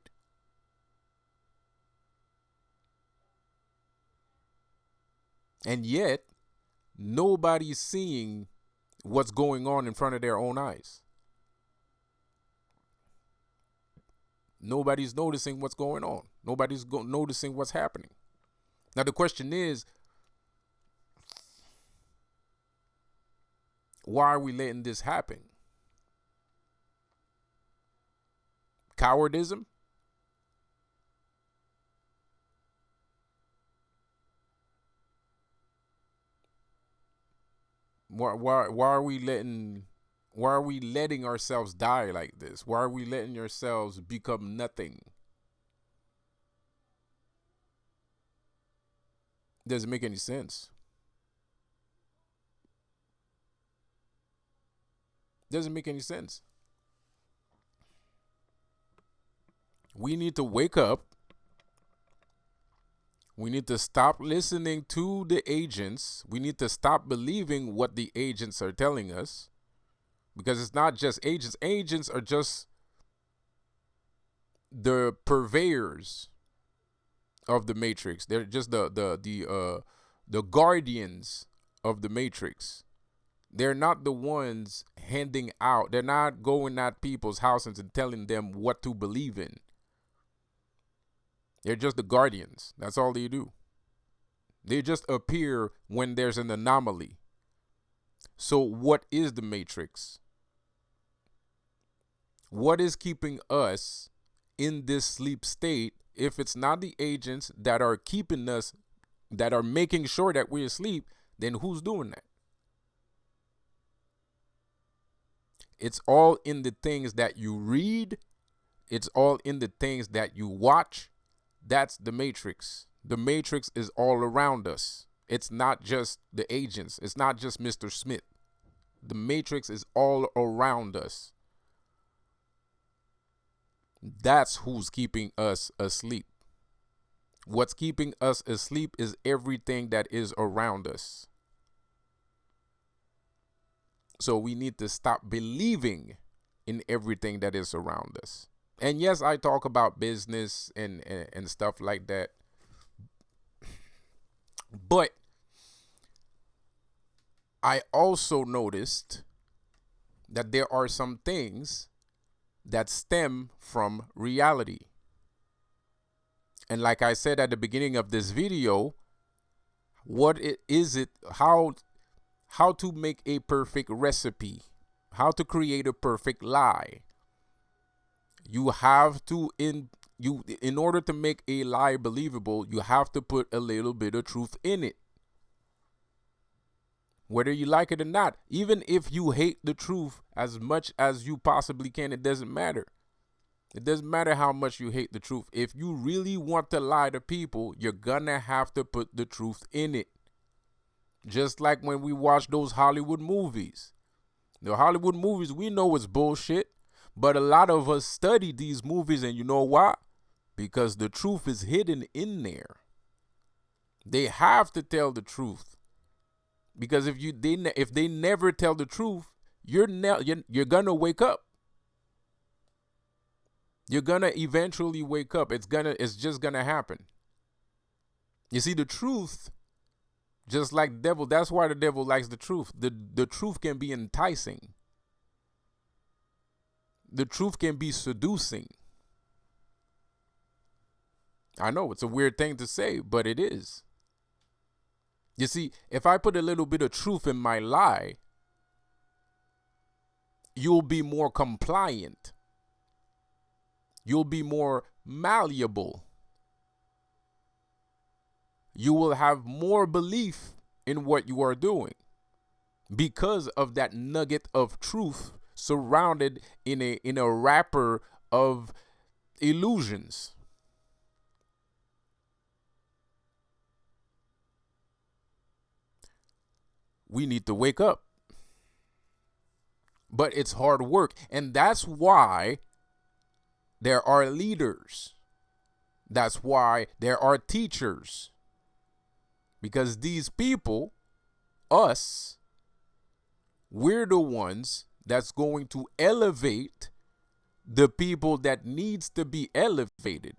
And yet, nobody's seeing what's going on in front of their own eyes. Nobody's noticing what's going on. Nobody's noticing what's happening. Now, the question is, why are we letting this happen? Cowardism? Why are we letting ourselves die like this? Why are we letting ourselves become nothing? Doesn't make any sense. Doesn't make any sense. We need to wake up. We need to stop listening to the agents. We need to stop believing what the agents are telling us. Because it's not just agents. Agents are just the purveyors of the Matrix. They're just the guardians of the Matrix. They're not the ones handing out. They're not going at people's houses and telling them what to believe in. They're just the guardians. That's all they do. They just appear when there's an anomaly. So what is the matrix? What is keeping us in this sleep state if it's not the agents that are keeping us, that are making sure that we're asleep? Then who's doing that? It's all in the things that you read. It's all in the things that you watch. That's the matrix. The matrix is all around us. It's not just the agents. It's not just Mr. Smith. The matrix is all around us. That's who's keeping us asleep. What's keeping us asleep is everything that is around us. So we need to stop believing in everything that is around us. And yes, I talk about business and stuff like that. But I also noticed that there are some things that stem from reality. And like I said at the beginning of this video, how to make a perfect recipe, how to create a perfect lie. You have to, in order to make a lie believable, you have to put a little bit of truth in it. Whether you like it or not, even if you hate the truth as much as you possibly can, it doesn't matter. It doesn't matter how much you hate the truth. If you really want to lie to people, you're gonna have to put the truth in it. Just like when we watch those Hollywood movies. The Hollywood movies, we know it's bullshit, but a lot of us study these movies, and you know why? Because the truth is hidden in there. They have to tell the truth. Because if they never tell the truth, you're gonna wake up. You're gonna eventually wake up. It's just gonna happen. You see, the truth, just like the devil, that's why the devil likes the truth. The truth can be enticing. The truth can be seducing. I know it's a weird thing to say, but it is. You see, if I put a little bit of truth in my lie, you'll be more compliant. You'll be more malleable. You will have more belief in what you are doing because of that nugget of truth surrounded in a wrapper of illusions. We need to wake up. But it's hard work. And that's why there are leaders. That's why there are teachers. Because these people, us, we're the ones that's going to elevate the people that needs to be elevated.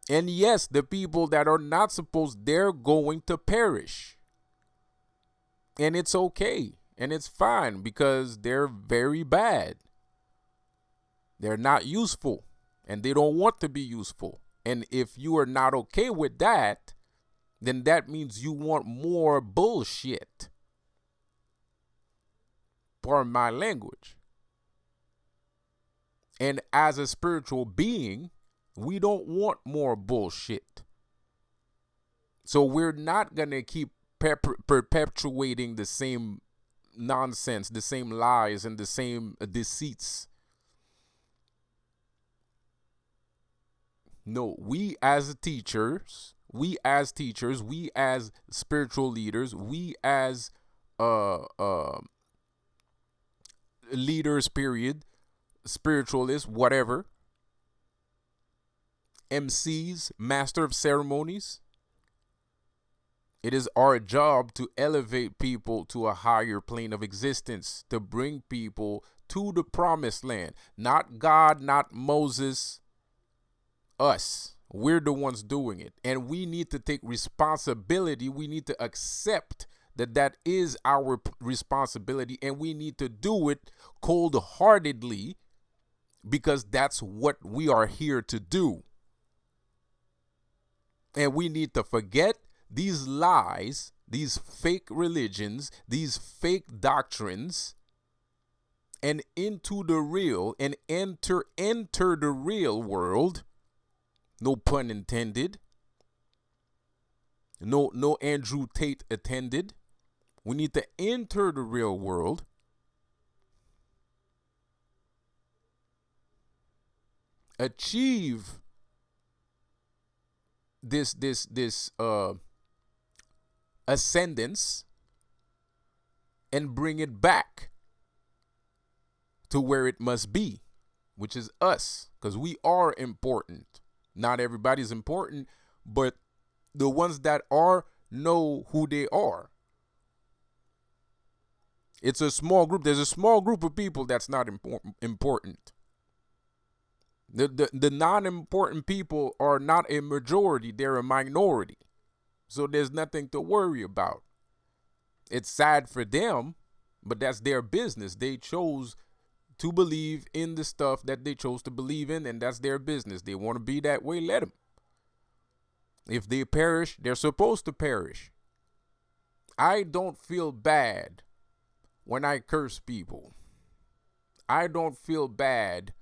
And yes, the people that are not supposed, they're going to perish. And it's okay. And it's fine because they're very bad. They're not useful. And they don't want to be useful. And if you are not okay with that, then that means you want more bullshit. Pardon my language. And as a spiritual being, we don't want more bullshit. So we're not going to keep perpetuating the same nonsense, the same lies, and the same deceits. No, we as teachers, we as spiritual leaders, we as leaders, period, spiritualists, whatever, MCs, master of ceremonies, it is our job to elevate people to a higher plane of existence, to bring people to the promised land. Not God, not Moses, us. We're the ones doing it. And we need to take responsibility. We need to accept that that is our responsibility. And we need to do it cold-heartedly because that's what we are here to do. And we need to forget these lies, these fake religions, these fake doctrines, and into the real and enter the real world. No pun intended. No Andrew Tate attended. We need to enter the real world. Achieve this ascendance and bring it back to where it must be, which is us, because we are important. Not everybody's important, but the ones that are know who they are. It's a small group. There's a small group of people that's not important. The non-important people are not a majority. They're a minority. So there's nothing to worry about. It's sad for them, but that's their business. They chose to believe in the stuff that they chose to believe in, and that's their business. They want to be that way, let them. If they perish, they're supposed to perish. I don't feel bad when I curse people. I don't feel bad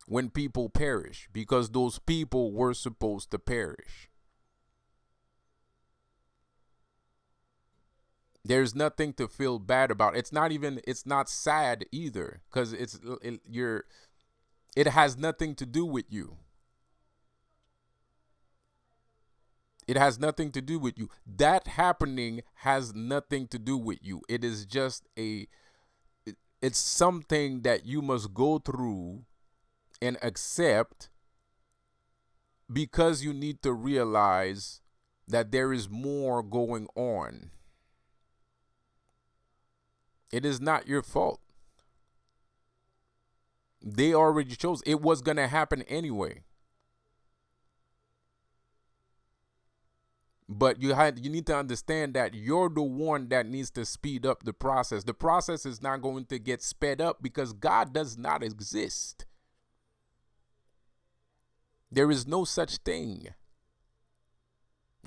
when people perish, because those people were supposed to perish. There's nothing to feel bad about. It's not sad either, because it has nothing to do with you. It has nothing to do with you. That happening has nothing to do with you. It is just it's something that you must go through and accept, because you need to realize that there is more going on. It is not your fault. They already chose. It was going to happen anyway. But you need to understand that you're the one that needs to speed up the process. The process is not going to get sped up because God does not exist. There is no such thing.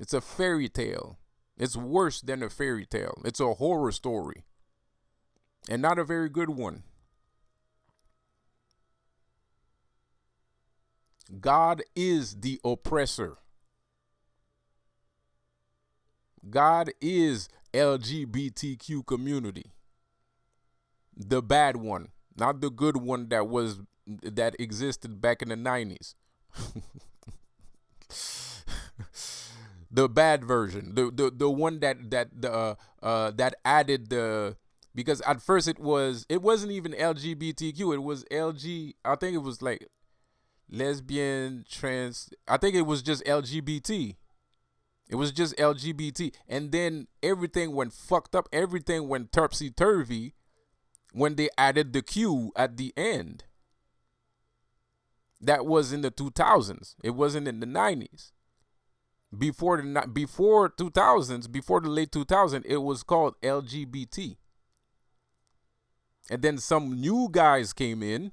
It's a fairy tale. It's worse than a fairy tale. It's a horror story. And not a very good one. God is the oppressor. God is LGBTQ community. The bad one, not the good one that existed back in the 90s. The bad version, the one that added the, because at first it wasn't even LGBTQ, it was I think it was like lesbian, trans, I think it was just LGBT. It was just LGBT. And then everything went fucked up. Everything went topsy-turvy when they added the Q at the end. That was in the 2000s. It wasn't in the 90s. Before 2000s, before the late 2000s, it was called LGBT. And then some new guys came in.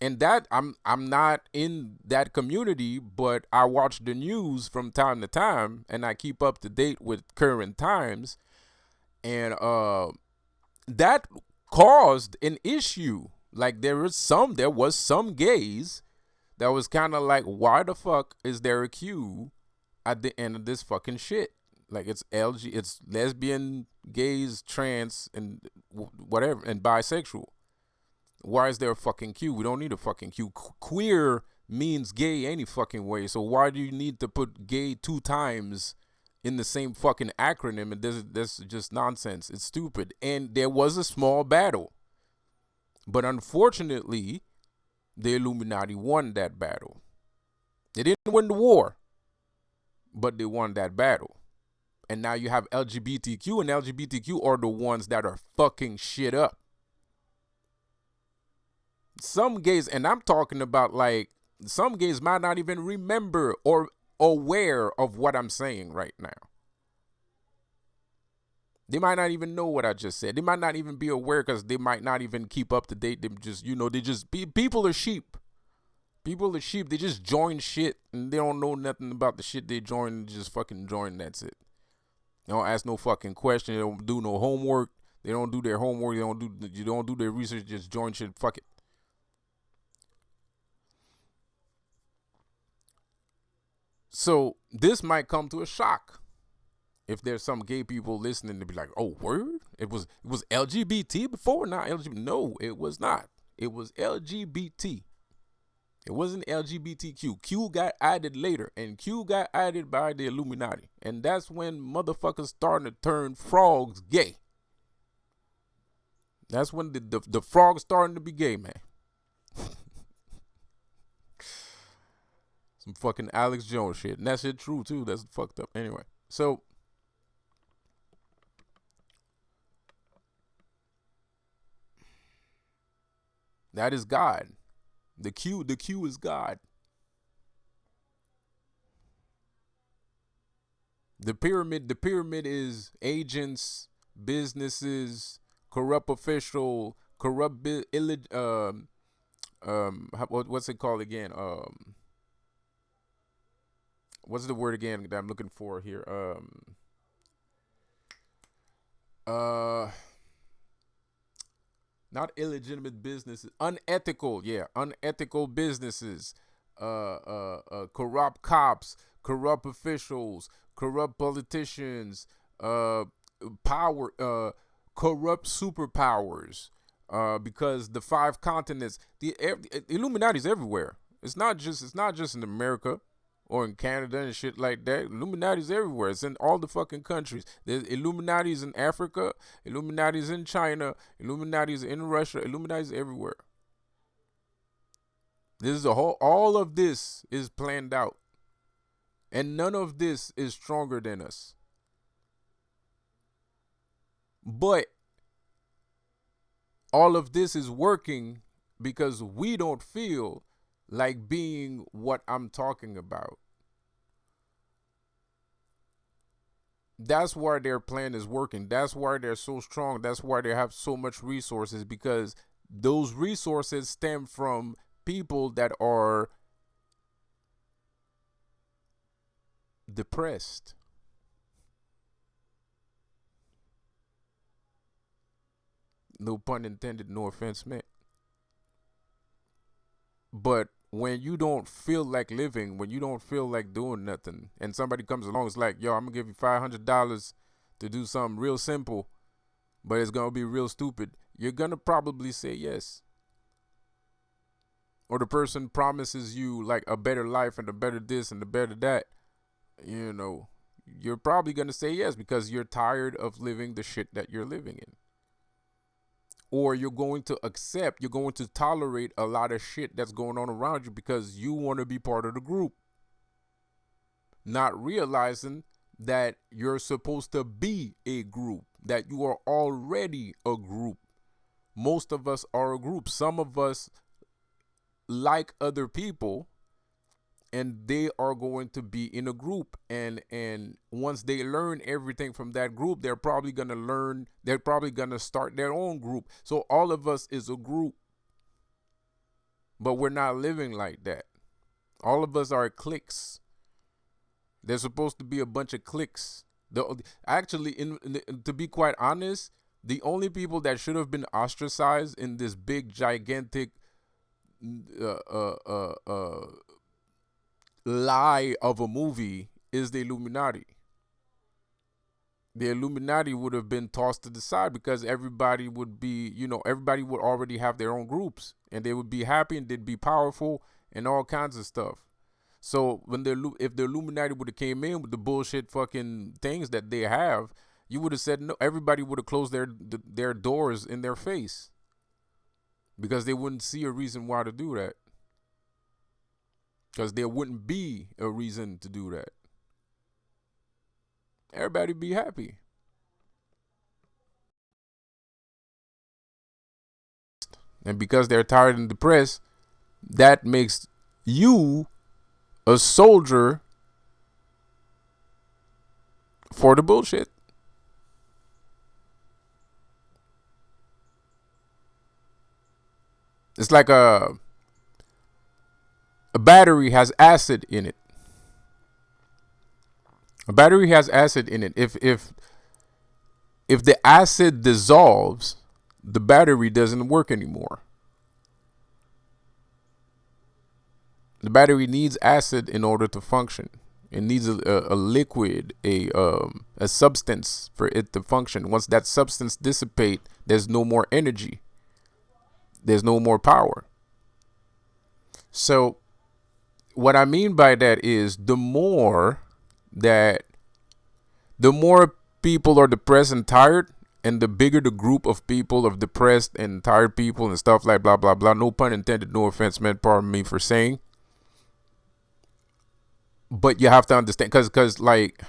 And that I'm not in that community, but I watch the news from time to time, and I keep up to date with current times, and that caused an issue. Like there was some gays that was kind of like, why the fuck is there a Q at the end of this fucking shit? Like it's it's lesbian, gays, trans, and whatever, and bisexual. Why is there a fucking Q? We don't need a fucking Q. Queer means gay any fucking way. So why do you need to put gay 2 times in the same fucking acronym? And this is just nonsense. It's stupid. And there was a small battle. But unfortunately, the Illuminati won that battle. They didn't win the war, but they won that battle. And now you have LGBTQ, and LGBTQ are the ones that are fucking shit up. Some gays, and I'm talking about like, some gays might not even remember or aware of what I'm saying right now. They might not even know what I just said. They might not even be aware because they might not even keep up to date. They just, people are sheep. People are sheep. They just join shit and they don't know nothing about the shit they join. They just fucking join. That's it. They don't ask no fucking question. They don't do no homework. They don't do their homework. You don't do their research. Just join shit. Fuck it. So this might come to a shock if there's some gay people listening to be like, "Oh, word? It was LGBT before, not LGBT." No, it was not. It was LGBT. It wasn't LGBTQ. Q got added later, and Q got added by the Illuminati, and that's when motherfuckers starting to turn frogs gay. That's when the frogs starting to be gay, man. Some fucking Alex Jones shit, and that shit true too. That's fucked up. Anyway, so that is God. The Q is God. The pyramid is agents, businesses, corrupt official, corrupt what's it called again? What's the word again that I'm looking for here? Uh Not illegitimate businesses, unethical, yeah, unethical businesses, corrupt cops, corrupt officials, corrupt politicians, power, corrupt superpowers, because the five continents, the Illuminati's everywhere. It's not just in America or in Canada and shit like that. Illuminati's everywhere. It's in all the fucking countries. There's Illuminati's in Africa, Illuminati's in China, Illuminati's in Russia, Illuminati's everywhere. This is all of this is planned out. And none of this is stronger than us. But all of this is working because we don't feel like being what I'm talking about. That's why their plan is working. That's why they're so strong. That's why they have so much resources, because those resources stem from people that are depressed. No pun intended, no offense meant. But when you don't feel like living, when you don't feel like doing nothing, and somebody comes along, it's like, yo, I'm gonna give you $500 to do something real simple, but it's gonna be real stupid. You're gonna probably say yes. Or the person promises you like a better life and a better this and a better that. You know, you're probably gonna say yes because you're tired of living the shit that you're living in. Or you're going to tolerate a lot of shit that's going on around you because you want to be part of the group. Not realizing that you're supposed to be a group, that you are already a group. Most of us are a group. Some of us like other people, and they are going to be in a group, and once they learn everything from that group, they're probably going to start their own group. So all of us is a group, but we're not living like that. All of us are cliques. There's supposed to be a bunch of cliques. To be quite honest, the only people that should have been ostracized in this big gigantic lie of a movie is the Illuminati. The Illuminati would have been tossed to the side because everybody would already have their own groups, and they would be happy and they'd be powerful and all kinds of stuff. So if the Illuminati would have came in with the bullshit fucking things that they have, you would have said no. Everybody would have closed their doors in their face because they wouldn't see a reason why to do that. Because there wouldn't be a reason to do that. Everybody be happy. And because they're tired and depressed, that makes you a soldier for the bullshit. It's like A battery has acid in it. A battery has acid in it. If the acid dissolves, the battery doesn't work anymore. The battery needs acid in order to function. It needs a liquid, a substance for it to function. Once that substance dissipate, there's no more energy. There's no more power. So what I mean by that is the more people are depressed and tired, and the bigger the group of people of depressed and tired people and stuff like blah, blah, blah. No pun intended, no offense meant, pardon me for saying. But you have to understand, because like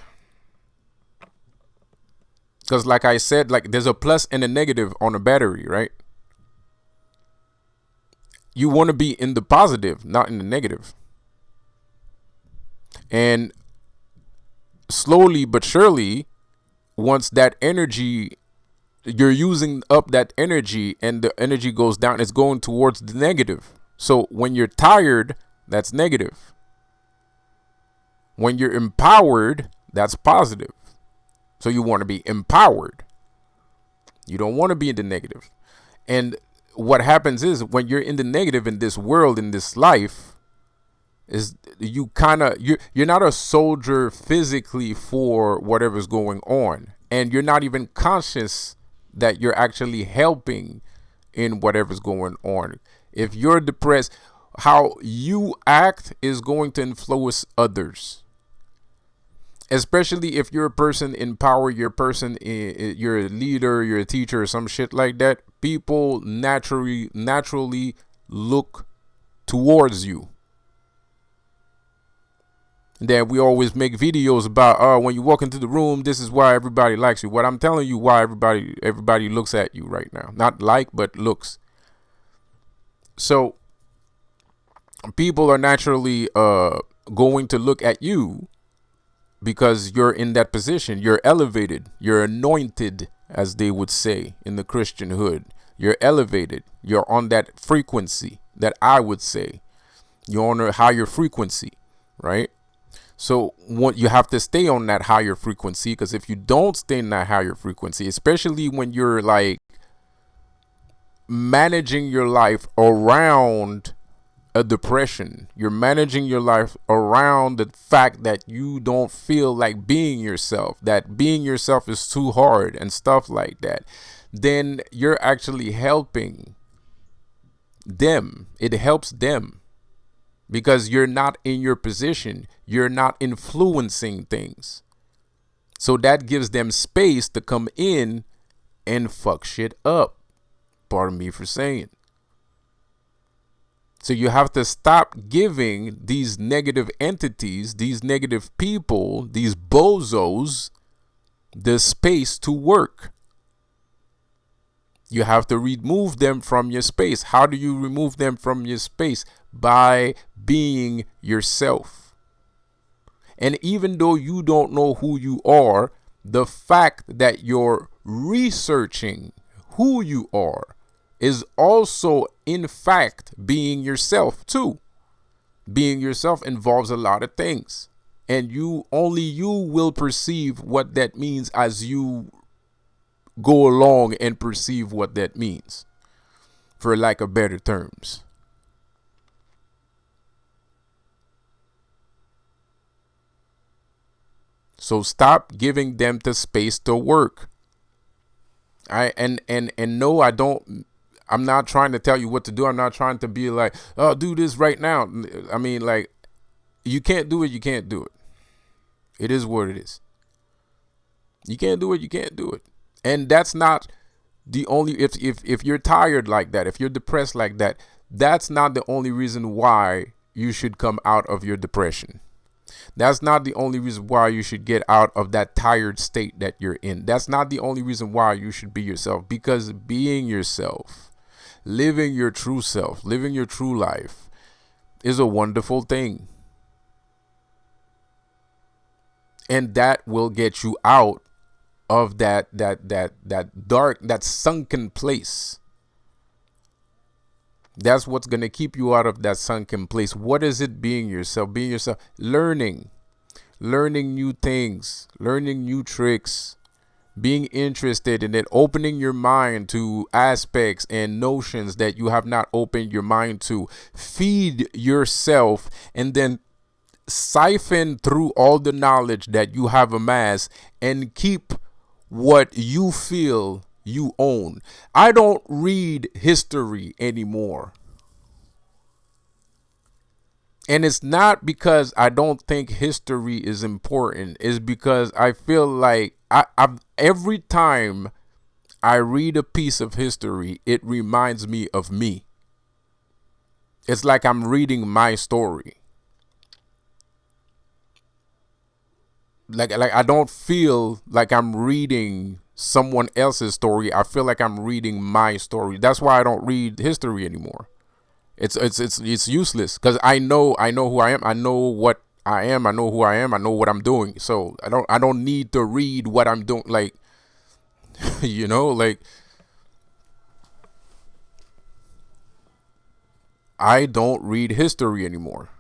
I said, like there's a plus and a negative on a battery, right? You want to be in the positive, not in the negative. And slowly but surely, once that energy, you're using up that energy and the energy goes down, it's going towards the negative. So when you're tired, that's negative. When you're empowered, that's positive. So you want to be empowered. You don't want to be in the negative. And what happens is when you're in the negative in this world, in this life, is you're not a soldier physically for whatever's going on. And you're not even conscious that you're actually helping in whatever's going on. If you're depressed, how you act is going to influence others. Especially if you're a person in power, you're a leader, you're a teacher or some shit like that. People naturally look towards you. That we always make videos about, when you walk into the room, this is why everybody likes you. What I'm telling you, why everybody looks at you right now. Not like, but looks. So people are naturally going to look at you because you're in that position. You're elevated. You're anointed, as they would say in the Christian hood. You're elevated. You're on that frequency that I would say. You're on a higher frequency, right? So what you have to stay on that higher frequency, because if you don't stay in that higher frequency, especially when you're like managing your life around a depression, you're managing your life around the fact that you don't feel like being yourself, that being yourself is too hard and stuff like that, then you're actually helping them. It helps them because you're not in your position. You're not influencing things. So that gives them space to come in and fuck shit up. Pardon me for saying. So you have to stop giving these negative entities, these negative people, these bozos, the space to work. You have to remove them from your space. How do you remove them from your space? By being yourself. And even though you don't know who you are, the fact that you're researching who you are is also, in fact, being yourself too. Being yourself involves a lot of things. And only you will perceive what that means as you go along and perceive what that means, for lack of better terms. So stop giving them the space to work. No, I don't. I'm not trying to tell you what to do. I'm not trying to be like, oh, do this right now. I mean, like, you can't do it. You can't do it. It is what it is. You can't do it. You can't do it. And that's not the only, if you're tired like that, if you're depressed like that, that's not the only reason why you should come out of your depression. That's not the only reason why you should get out of that tired state that you're in. That's not the only reason why you should be yourself, because being yourself, living your true self, living your true life is a wonderful thing. And that will get you out of that dark, that sunken place. That's what's going to keep you out of that sunken place. What is it? Being yourself, being yourself, learning new things, learning new tricks, being interested in it, opening your mind to aspects and notions that you have not opened your mind to. Feed yourself and then siphon through all the knowledge that you have amassed and keep what you feel you own. I don't read history anymore. And it's not because I don't think history is important. It's because I feel like every time I read a piece of history, it reminds me of me. It's like I'm reading my story. Like I don't feel like I'm reading someone else's story. I feel like I'm reading my story. That's why I don't read history anymore. It's useless because I know who I am. I know what I am. I know who I am. I know what I'm doing. So I don't need to read what I'm doing. Like like I don't read history anymore.